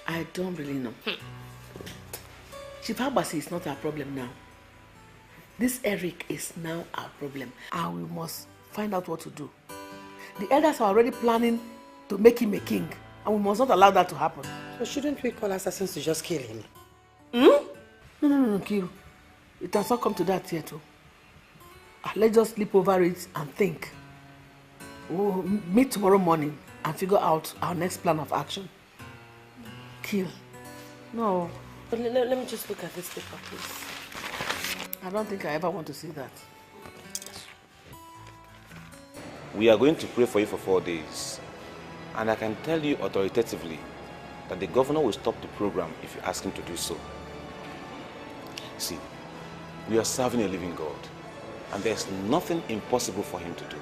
I don't really know. Chief Abasi is not our problem now. This Eric is now our problem, and we must find out what to do. The elders are already planning to make him a king, and we must not allow that to happen. So shouldn't we call assassins to just kill him? No, Kiru. It has not come to that yet. Let's just sleep over it and think. We'll meet tomorrow morning and figure out our next plan of action. Kill. No. But let me just look at this paper, please. I don't think I ever want to see that. We are going to pray for you for 4 days. And I can tell you authoritatively that the governor will stop the program if you ask him to do so. See, we are serving a living God, and there's nothing impossible for him to do.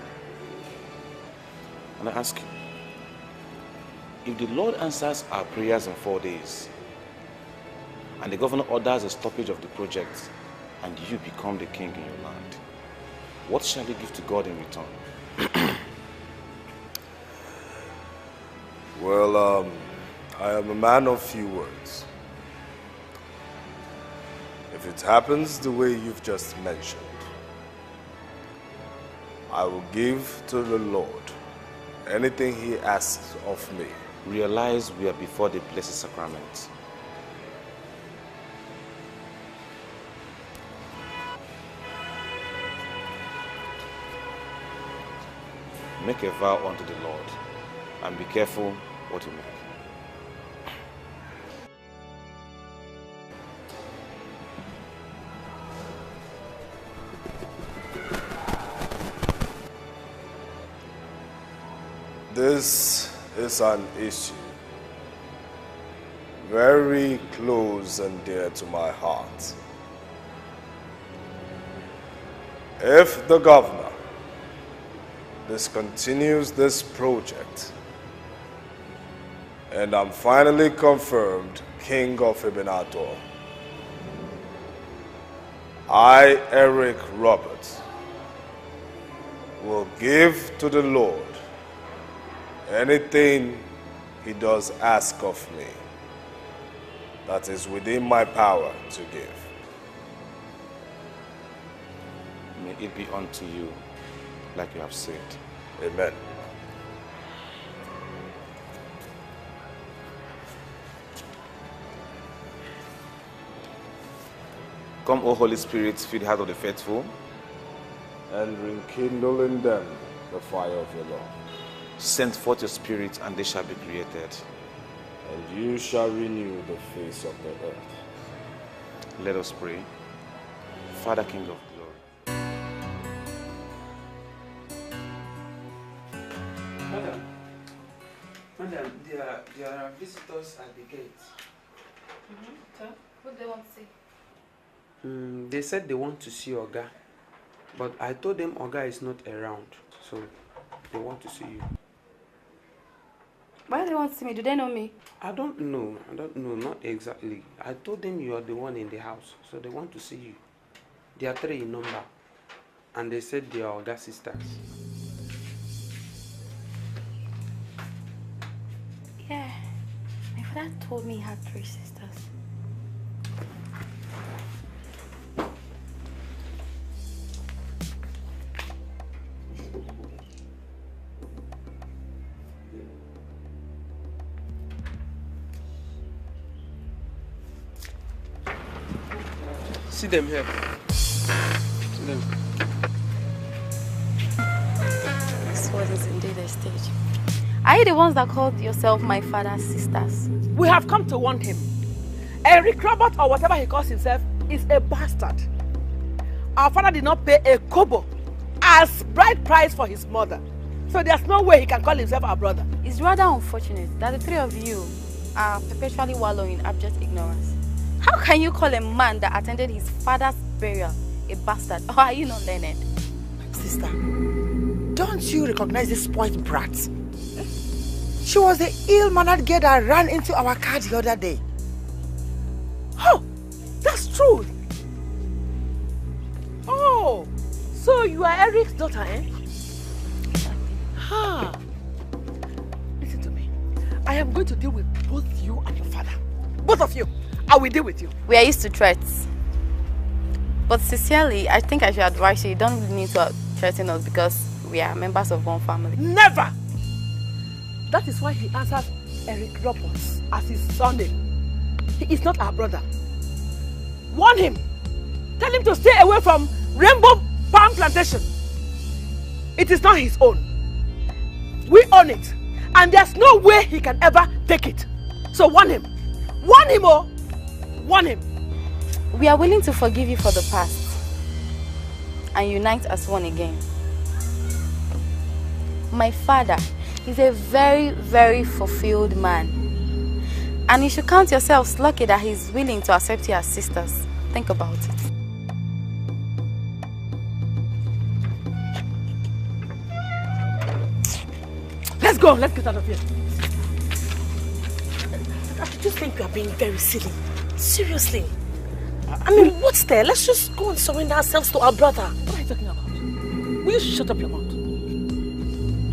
And I ask you, if the Lord answers our prayers in 4 days, and the governor orders a stoppage of the project, and you become the king in your land, what shall you give to God in return? Well, I am a man of few words. If it happens the way you've just mentioned, I will give to the Lord anything he asks of me. Realize we are before the Blessed Sacrament. Make a vow unto the Lord, and be careful what you make. This is an issue very close and dear to my heart. If the governor discontinues this project and I'm finally confirmed King of Ibinator, I, Eric Roberts, will give to the Lord anything he does ask of me that is within my power to give. May it be unto you, like you have said. Amen. Come, O Holy Spirit, fill the heart of the faithful, and rekindle in them the fire of your love. Send forth your Spirit, and they shall be created. And you shall renew the face of the earth. Let us pray. Father, King of glory. Madam, there are visitors at the gate. So, what do they want to see? They said they want to see Oga, but I told them Oga is not around, so they want to see you. Why do they want to see me? Do they know me? I don't know, not exactly. I told them you are the one in the house, so they want to see you. They are 3 in number, and they said they are Oga sisters. Yeah, my father told me he had 3 sisters. See them here. See them. This was is indeed a stage. Are you the ones that called yourself my father's sisters? We have come to warn him. Eric Robert, or whatever he calls himself, is a bastard. Our father did not pay a kobo as bride price for his mother. So there's no way he can call himself our brother. It's rather unfortunate that the 3 of you are perpetually wallowing in abject ignorance. How can you call a man that attended his father's burial a bastard? Or are you not learned? Sister, don't you recognize this spoiled brat? She was the ill-mannered girl that ran into our car the other day. Oh, that's true. Oh, so you are Eric's daughter, eh? Ha. Listen to me. I am going to deal with both you and your father. Both of you. I will deal with you. We are used to threats. But sincerely, I think I should advise you don't really need to threaten us because we are members of one family. Never! That is why he answers Eric Roberts as his son-in. He is not our brother. Warn him. Tell him to stay away from Rainbow Palm Plantation. It is not his own. We own it. And there's no way he can ever take it. So warn him. Warn him, oh! Warn him. We are willing to forgive you for the past and unite as one again. My father is a very, very fulfilled man. And you should count yourselves lucky that he's willing to accept you as sisters. Think about it. Let's go. Let's get out of here. I just think you are being very silly. Seriously. I mean, what's there? Let's just go and surrender ourselves to our brother. What are you talking about? Will you shut up your mouth?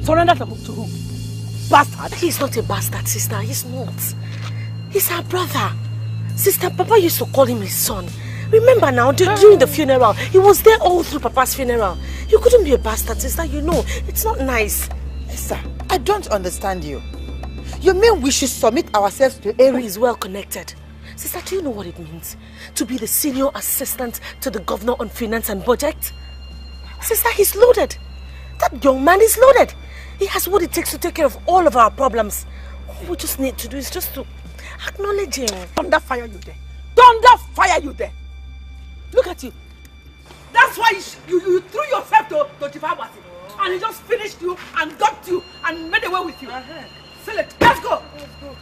Surrender to who? Bastard? He's not a bastard, sister. He's not. He's our brother. Sister, Papa used to call him his son. Remember now, during the funeral, he was there all through Papa's funeral. You couldn't be a bastard, sister. You know, it's not nice. Esther, I don't understand you. You mean we should submit ourselves to Eric? Who is well connected. Sister, do you know what it means? To be the senior assistant to the governor on finance and budget? Sister, he's loaded. That young man is loaded. He has what it takes to take care of all of our problems. All we just need to do is just to acknowledge him. Thunder fire you there. Thunder fire you there. Look at you. That's why you threw yourself to Jifawasi. And he just finished you and dumped you and made away with you. Sell it. Let's go. Let's go.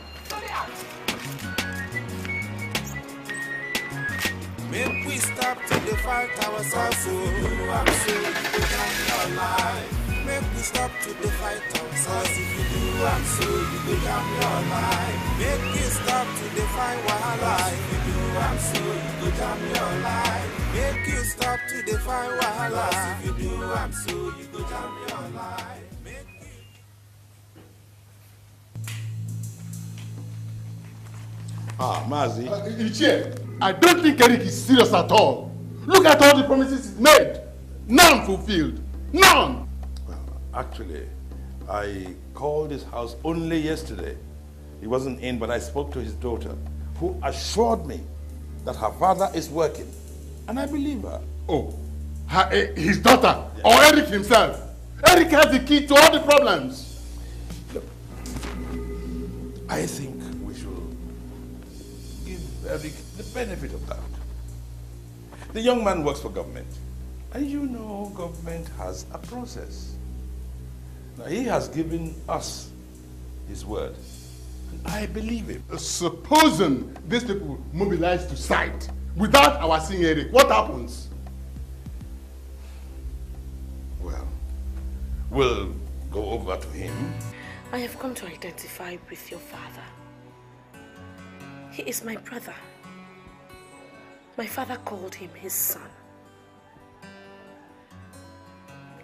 Make we stop to the fight ourselves. I'm sure you go down your life. Make we stop to the fight ourselves. If you do, I'm sure you go down your life. Make we stop to the fight wahala. If you do, I'm sure you go down your life. Make you stop to the fight wahala. If you do, I'm sure you go down your life. Mazi. Ichie, I don't think Eric is serious at all. Look at all the promises he's made. None fulfilled. None. Well, actually, I called his house only yesterday. He wasn't in, but I spoke to his daughter, who assured me that her father is working. And I believe her. Oh, his daughter, yes. Or Eric himself? Eric has the key to all the problems. Look, I think we should give Eric the benefit of that. The young man works for government. And you know government has a process. Now he has given us his word. And I believe him. Supposing these people mobilize to site without our seeing Eric, what happens? Well, we'll go over to him. I have come to identify with your father. He is my brother. My father called him his son.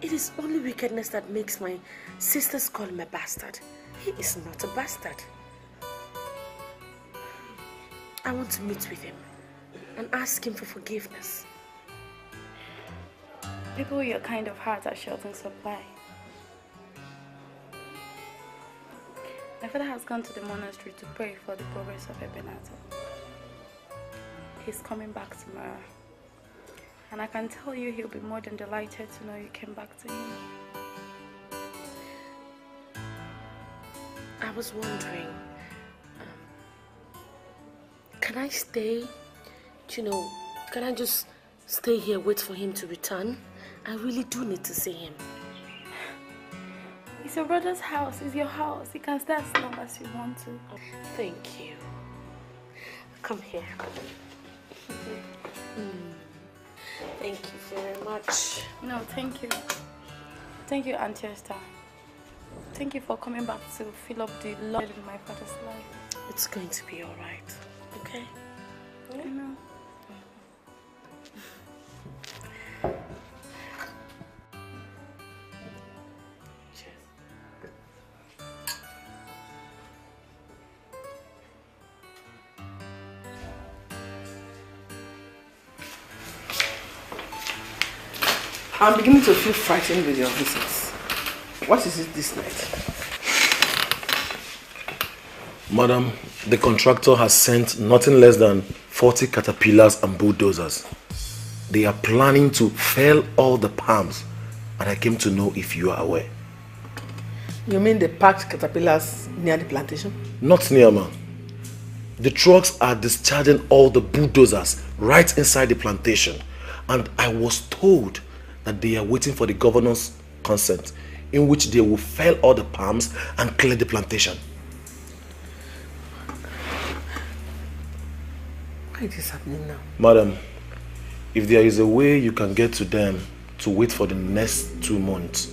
It is only wickedness that makes my sisters call him a bastard. He is not a bastard. I want to meet with him and ask him for forgiveness. People with your kind of heart are short in supply. My father has gone to the monastery to pray for the progress of Ebenezer. He's coming back tomorrow. And I can tell you he'll be more than delighted to know you came back to him. I was wondering, can I stay? You know, can I just stay here, wait for him to return? I really do need to see him. It's your brother's house, it's your house. You can stay as long as you want to. Thank you. Come here. Thank you very much. No, thank you. Thank you, Auntie Esther. thank you for coming back to fill up the love in my father's life. It's going to be all right, okay? I know. I'm beginning to feel frightened with your visits. What is it this night? Madam, the contractor has sent nothing less than 40 caterpillars and bulldozers. They are planning to fell all the palms, and I came to know if you are aware. You mean the parked caterpillars near the plantation? Not near, ma'am. The trucks are discharging all the bulldozers right inside the plantation, and I was told that they are waiting for the governor's consent, in which they will fell all the palms and clear the plantation. Why is this happening now? Madam, if there is a way you can get to them to wait for the next 2 months,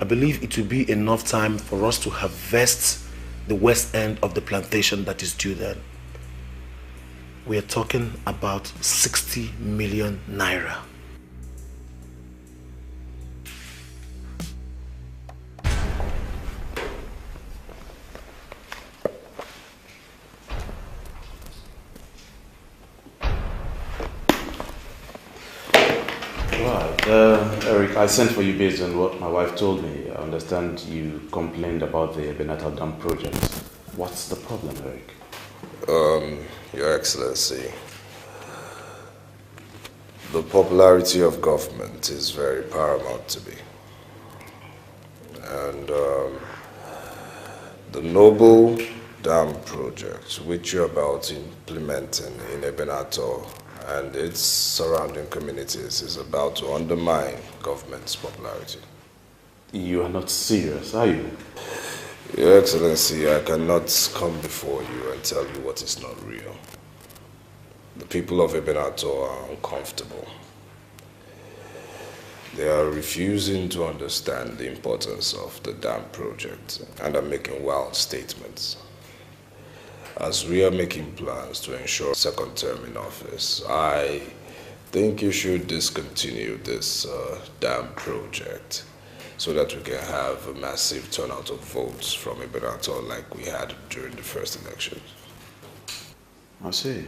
I believe it will be enough time for us to harvest the west end of the plantation that is due then. We are talking about 60 million naira. Eric, I sent for you based on what my wife told me. I understand you complained about the Benatal Dam project. What's the problem, Eric? Your Excellency, the popularity of government is very paramount to me. And the noble dam project, which you're about implementing in Ebenator and its surrounding communities, is about to undermine government's popularity. You are not serious, are you? Your Excellency, I cannot come before you and tell you what is not real. The people of Ebenator are uncomfortable. They are refusing to understand the importance of the dam project and are making wild statements. As we are making plans to ensure second term in office, I think you should discontinue this dam project so that we can have a massive turnout of votes from Ebenator like we had during the first elections. I see.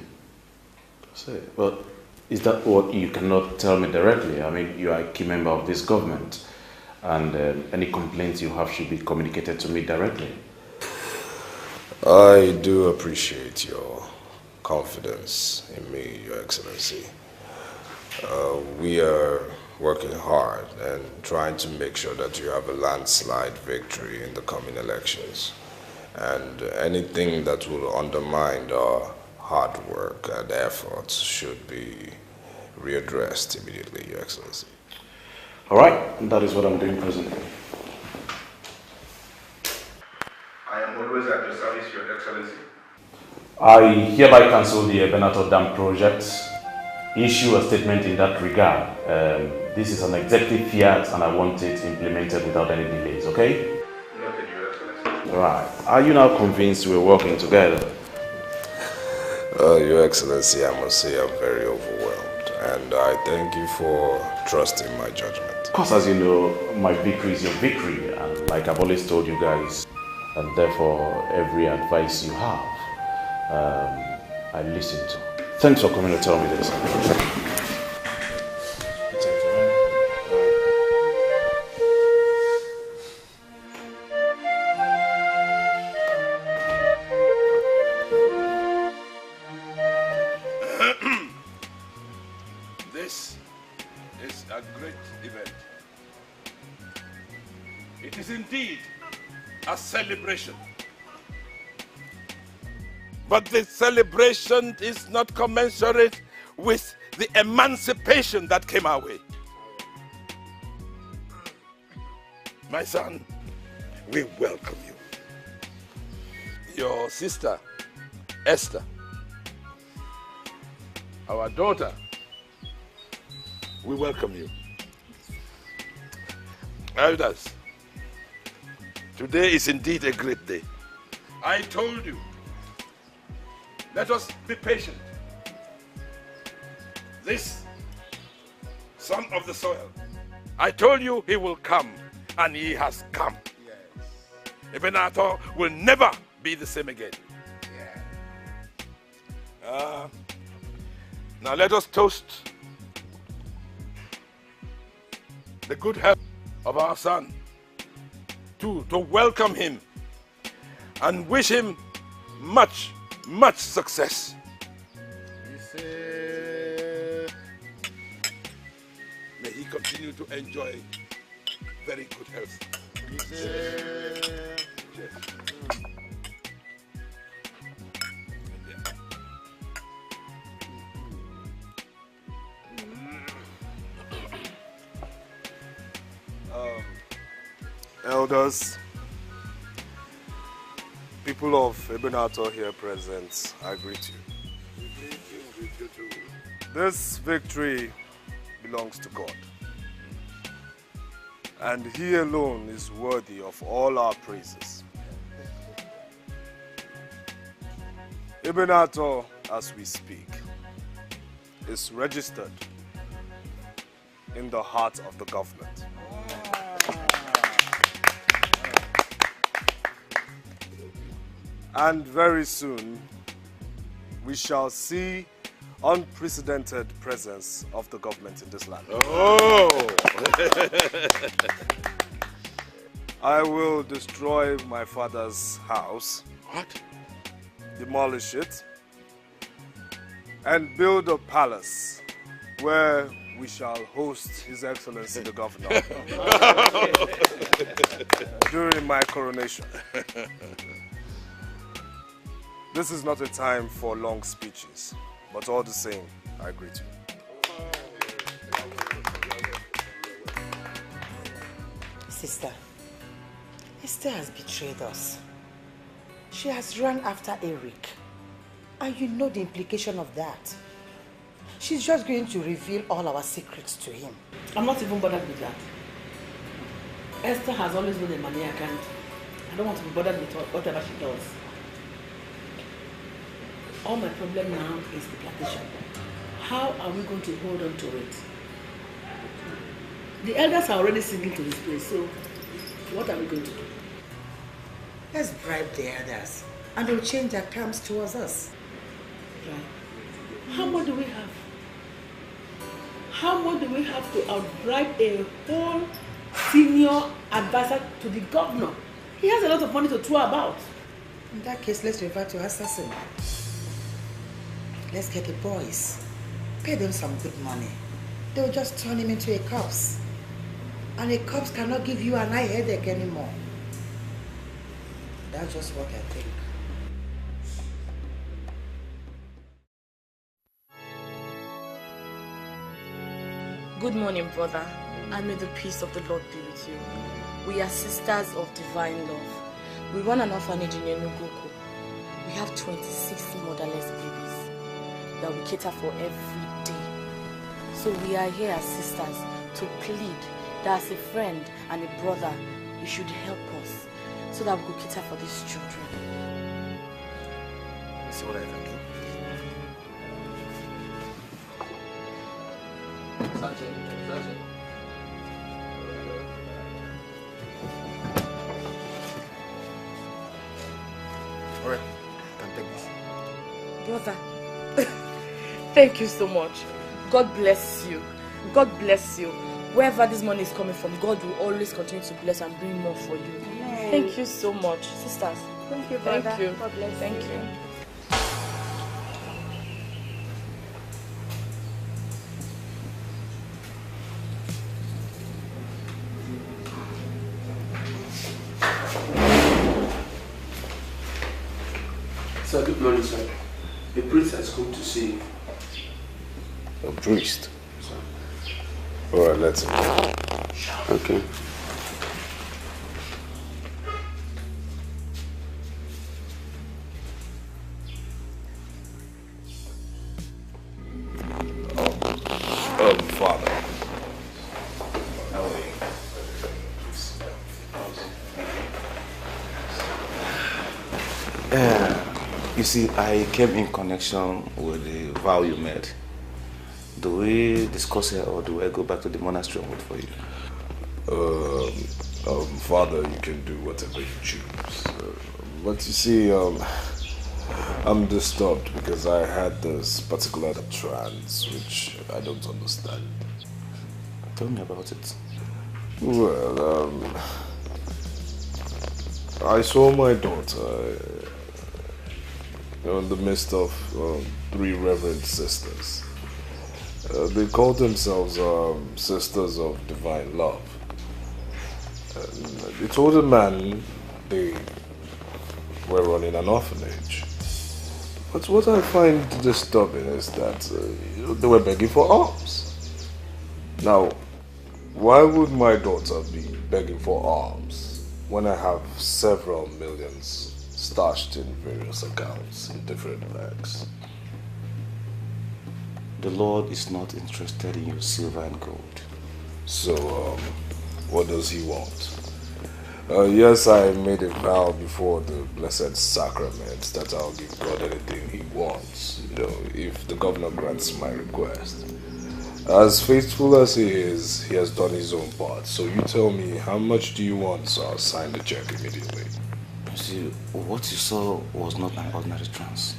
But is that what you cannot tell me directly? I mean, you are a key member of this government, and any complaints you have should be communicated to me directly. I do appreciate your confidence in me, Your Excellency. We are working hard and trying to make sure that you have a landslide victory in the coming elections. And anything that will undermine our hard work and efforts should be readdressed immediately, Your Excellency. All right, that is what I'm doing presently. I am always at your service, Your Excellency. I hereby cancel the Ebenator Dam project, issue a statement in that regard. This is an executive fiat and I want it implemented without any delays, okay? Noted, Your Excellency. Right. Are you now convinced we're working together? Your Excellency, I must say I'm very overwhelmed, and I thank you for trusting my judgment. Of course, as you know, my victory is your victory, and like I've always told you guys, and therefore every advice you have, I listen to. Thanks for coming to tell me this. This is a great event. It is indeed a celebration. But the celebration is not commensurate with the emancipation that came our way. My son, we welcome you. Your sister, Esther, our daughter, we welcome you. Elders, Today is indeed a great day. I told you. Let us be patient. This son of the soil, I told you he will come, and he has come. Yes. Ebenator will never be the same again. Yeah. Now let us toast the good health of our son, to welcome him and wish him much, much success. May he continue to enjoy very good health. Elders, people of Ebenator here present, I greet you. This victory belongs to God, and He alone is worthy of all our praises. Ebenator, as we speak, is registered in the heart of the government. And very soon, we shall see unprecedented presence of the government in this land. Oh! I will destroy my father's house. What? Demolish it. And build a palace where we shall host His Excellency the Governor during my coronation. This is not a time for long speeches, but all the same, I greet you. Sister, Esther has betrayed us. She has run after Eric. And you know the implication of that. She's just going to reveal all our secrets to him. I'm not even bothered with that. Esther has always been a maniac, and I don't want to be bothered with whatever she does. All my problem now is the plantation. How are we going to hold on to it? The elders are already singing to this place, so what are we going to do? Let's bribe the elders, and they'll change their terms towards us. Right. How much do we have? How much do we have to outbribe a whole senior advisor to the governor? He has a lot of money to throw about. In that case, let's revert to assassin. Let's get the boys. Pay them some good money. They'll just turn him into a corpse. And a corpse cannot give you an eye headache anymore. That's just what I think. Good morning, brother, and may the peace of the Lord be with you. We are sisters of divine love. We run an orphanage in Enugu. We have 26 motherless babies that we cater for every day. So we are here as sisters to plead that as a friend and a brother, you should help us so that we could cater for these children. Let's see what I can do. Alright, can take this. Brother, thank you so much. God bless you. God bless you. Wherever this money is coming from, God will always continue to bless and bring more for you. Amen. Thank you so much, sisters. Thank you, brother. Thank you. God bless you. Thank you. Sir, good morning, sir. A priest has come to see you. A priest? Alright, let's go. Okay. Father. How are you? You see, I came in connection with the vow you made. Do we discuss it or do I go back to the monastery and wait for you? Father, you can do whatever you choose. But you see, I'm disturbed because I had this particular trance which I don't understand. Tell me about it. Well, I saw my daughter in the midst of 3 reverend sisters. They called themselves Sisters of Divine Love. They told a man they were running an orphanage. But what I find disturbing is that they were begging for alms. Now, why would my daughter be begging for alms when I have several millions stashed in various accounts in different banks? The Lord is not interested in your silver and gold. So, what does he want? Yes, I made a vow before the Blessed Sacrament that I'll give God anything he wants, if the governor grants my request. As faithful as he is, he has done his own part. So you tell me, how much do you want, so I'll sign the check immediately. See, what you saw was not an ordinary trance.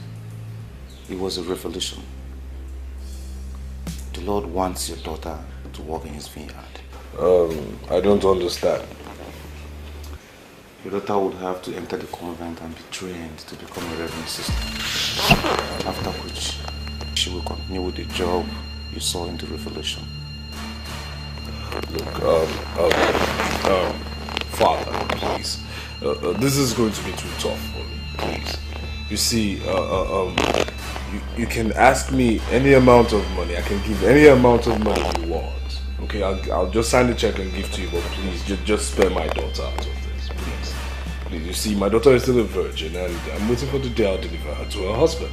It was a revelation. The Lord wants your daughter to walk in his vineyard. I don't understand. Your daughter would have to enter the convent and be trained to become a reverend sister. After which, she will continue with the job you saw in the revelation. Look, Father, please. This is going to be too tough for me, please. You see, you can ask me any amount of money. I can give any amount of money you want. Okay, I'll just sign the check and give to you, but please, just spare my daughter out of this, please. Please, you see, my daughter is still a virgin, and I'm waiting for the day I'll deliver her to her husband.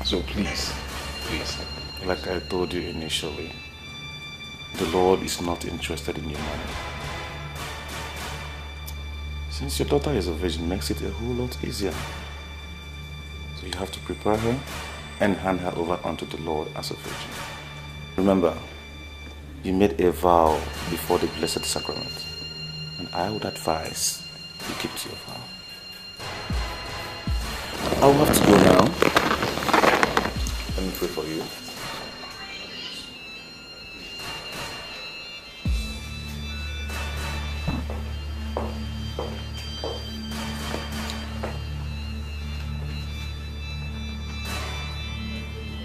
So please, please. Like I told you initially, the Lord is not interested in your money. Since your daughter is a virgin, makes it a whole lot easier. So you have to prepare her and hand her over unto the Lord as a virgin. Remember, you made a vow before the Blessed Sacrament, and I would advise you keep to your vow. I will have to go now. Let me pray for you.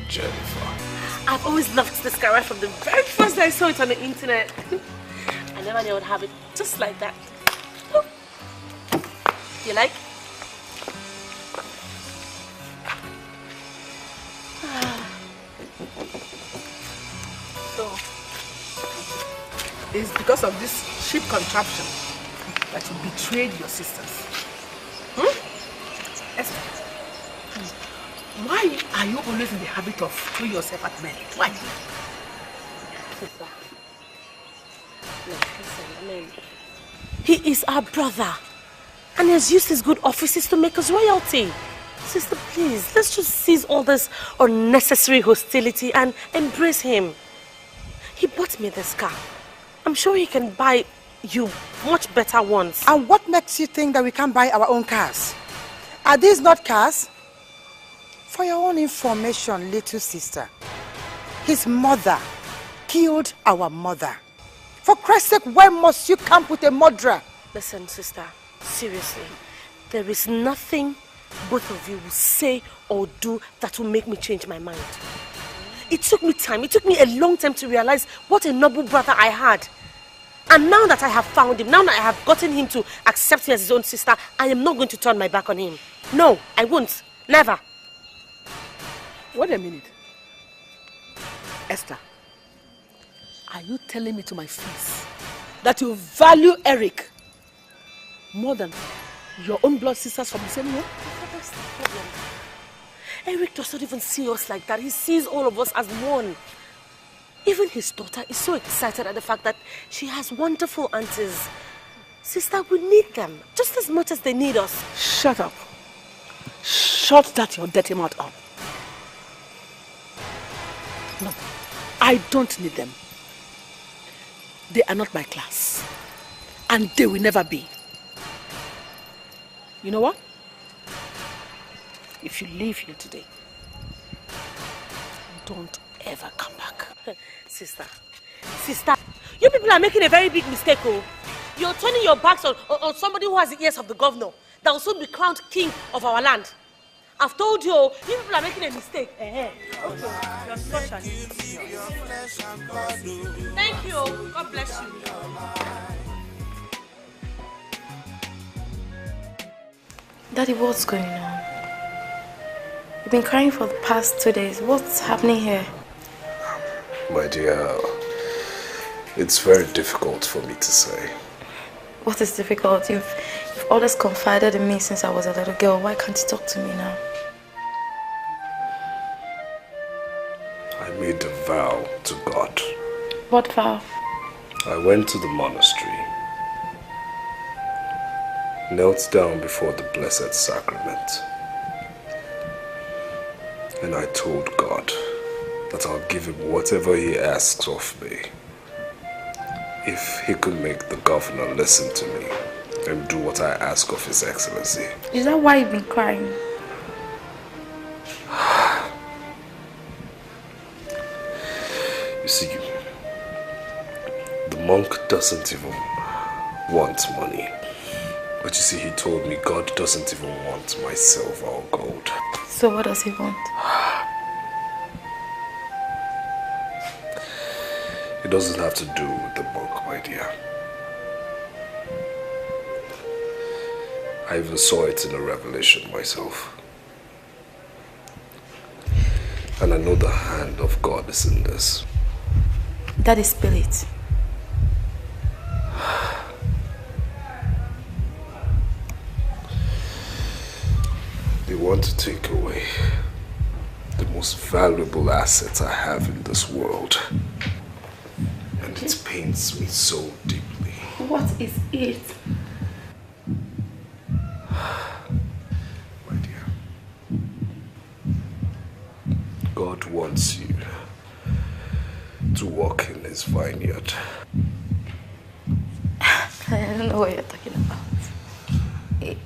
Jennifer. I've always loved this guy right from the very first day I saw it on the internet. I never knew I would have it just like that. You like? So, it's because of this cheap contraption that you betrayed your sisters. Esther, why are you always in the habit of throwing yourself at men? Why? Sister, listen, he is our brother. And he has used his good offices to make us royalty. Sister, please, let's just cease all this unnecessary hostility and embrace him. He bought me this car. I'm sure he can buy you much better ones. And what makes you think that we can't buy our own cars? Are these not cars? For your own information, little sister, his mother killed our mother. For Christ's sake, why must you camp with a murderer? Listen, sister, seriously, there is nothing both of you will say or do that will make me change my mind. It took me time. It took me a long time to realize what a noble brother I had. And now that I have found him, now that I have gotten him to accept me as his own sister, I am not going to turn my back on him. No, I won't. Never. Wait a minute. Esther, are you telling me to my face that you value Eric more than your own blood sisters from the same womb? That's the problem. Eric does not even see us like that. He sees all of us as one. Even his daughter is so excited at the fact that she has wonderful aunties. Sister, we need them just as much as they need us. Shut up. Shut that your dirty mouth up. No, I don't need them. They are not my class. And they will never be. You know what? If you leave here today, don't ever come back. Sister, you people are making a very big mistake. Oh. You're turning your backs on somebody who has the ears of the governor that will soon be crowned king of our land. I've told you, you people are making a mistake. Okay, you're such an idiot. Thank you. God bless you. Daddy, what's going on? You've been crying for the past 2 days. What's happening here? My dear, it's very difficult for me to say. What is difficult? You've always confided in me since I was a little girl. Why can't you talk to me now? I made a vow to God. What vow? I went to the monastery, knelt down before the Blessed Sacrament, and I told God that I'll give him whatever he asks of me if he could make the governor listen to me and do what I ask of His Excellency. Is that why you've been crying? You see, the monk doesn't even want money. But you see, he told me God doesn't even want my silver or gold. So what does he want? It doesn't have to do with the monk, my dear. I even saw it in a revelation myself. And I know the hand of God is in this. That is spirit. They want to take away the most valuable assets I have in this world. And it pains me so deeply. What is it? My dear, God wants you to walk in His vineyard. I don't know what you're talking about.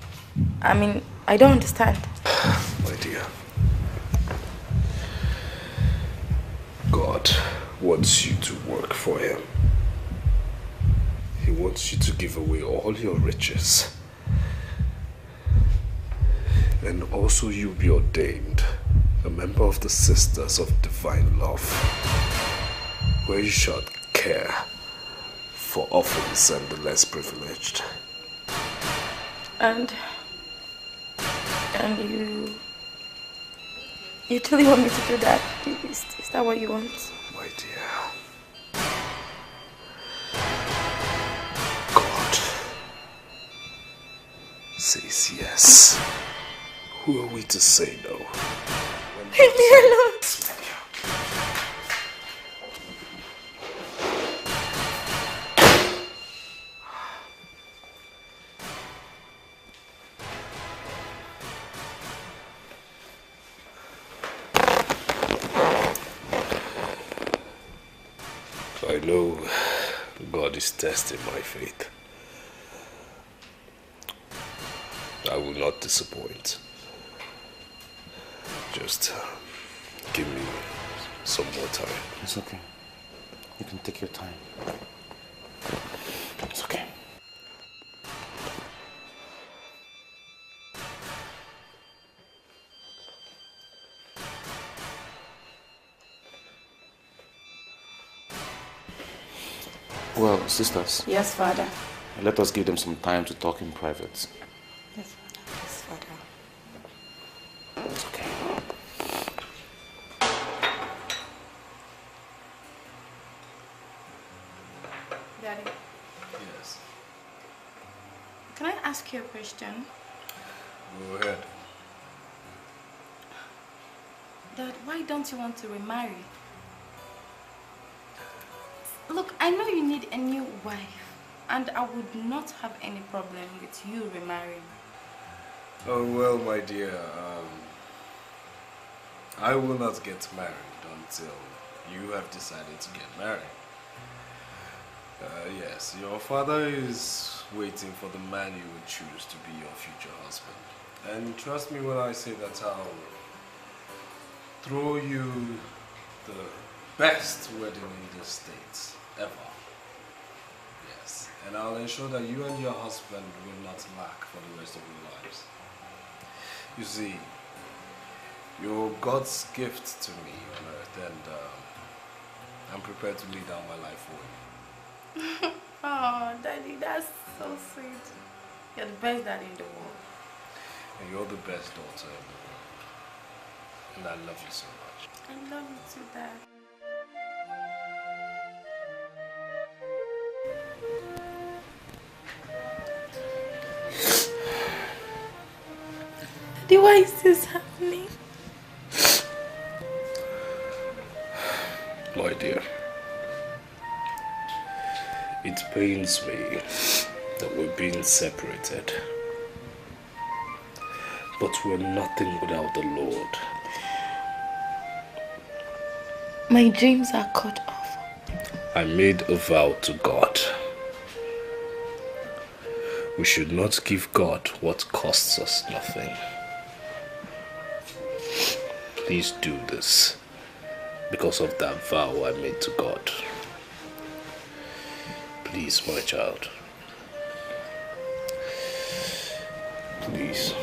I mean, I don't understand. My dear, God wants you to work for Him. He wants you to give away all your riches. And also you be ordained a member of the Sisters of Divine Love, where you shall care for orphans and the less privileged. And you truly want me to do that? Is that what you want? My dear, God says yes. Who are we to say no? Leave me alone. I know God is testing my faith. I will not disappoint. Just give me some more time. It's okay. You can take your time. It's okay. Well, sisters. Yes, Father. Let us give them some time to talk in private. Yes, Father. It's okay. Daddy. Yes. Can I ask you a question? Go ahead. Dad, why don't you want to remarry? Look, I know you need a new wife, and I would not have any problem with you remarrying. Oh, well, my dear, I will not get married until you have decided to get married. Yes, your father is waiting for the man you would choose to be your future husband. And trust me when I say that I'll throw you the best wedding in the States ever. Yes, and I'll ensure that you and your husband will not lack for the rest of your lives. You see, you're God's gift to me on earth, and I'm prepared to lay down my life for you. Oh, Daddy, that's so sweet. You're the best daddy in the world. And you're the best daughter in the world. And I love you so much. I love you too, Dad. Daddy, why is this happening? My dear, it pains me that we're being separated. But we're nothing without the Lord. My dreams are cut off. I made a vow to God. We should not give God what costs us nothing. Please do this because of that vow I made to God. Please, my child. Please.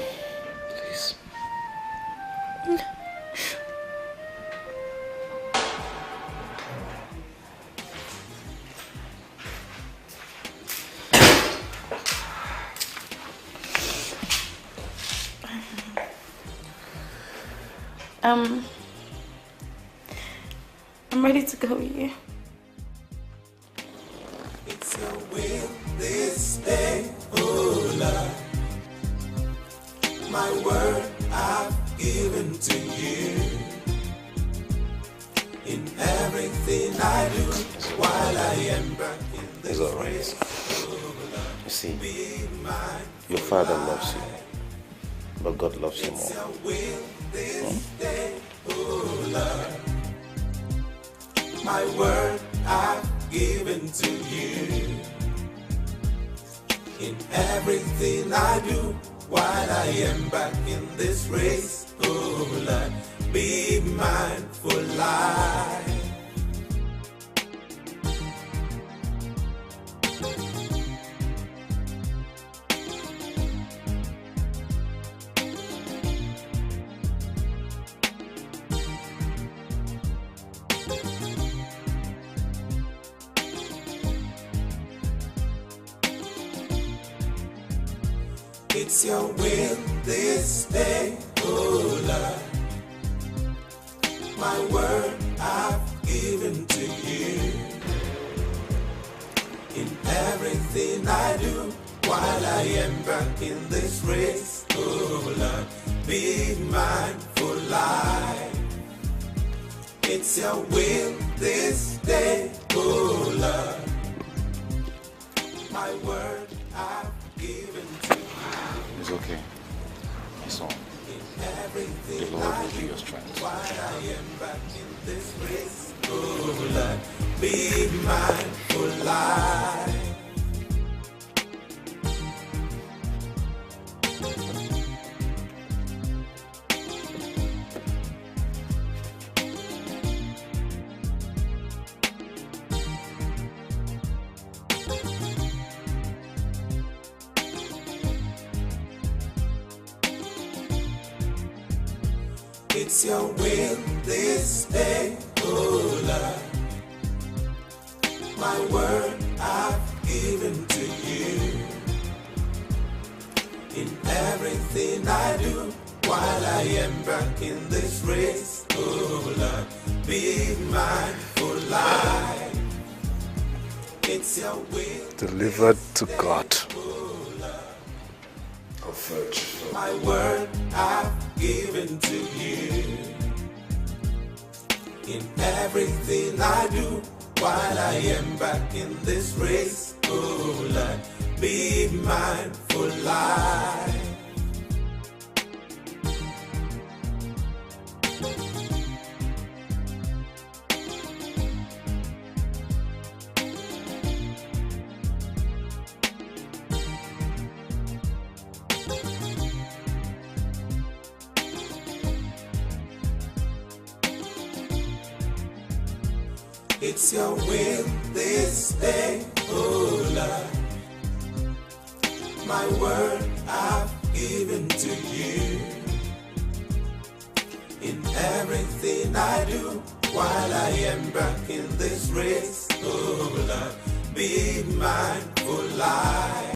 Please. I'm ready to go with you. It's your will this day, oh Lord. My word I've given to you. In everything I do, while I am back in this It's all right. race, You see, your father loves you, but God loves you it's more. your will this day, oh Lord. My word I've given to you. In everything I do, while I am back in this race, oh Lord, be mindful life. It's your will this day, oh Lord. My word I've given to you. In everything I do, while I am back in this race, oh Lord, be mindful life. It's your will this day, oh Lord. My word I've given to you. It's okay. It's all. The Lord will be your strength. While I am back in this race, oh Lord, be mindful life. It's your will this day, oh Lord. My word I've given to you. In everything I do, while I am back in this race, oh Lord, be mindful life. It's your will. Delivered to God. My word I've given to you. In everything I do, while I am back in this race, oh Lord, be mindful life. It's your will this day, oh Lord. My word I've given to you. In everything I do, while I embark in this race, oh Lord, be mindful, I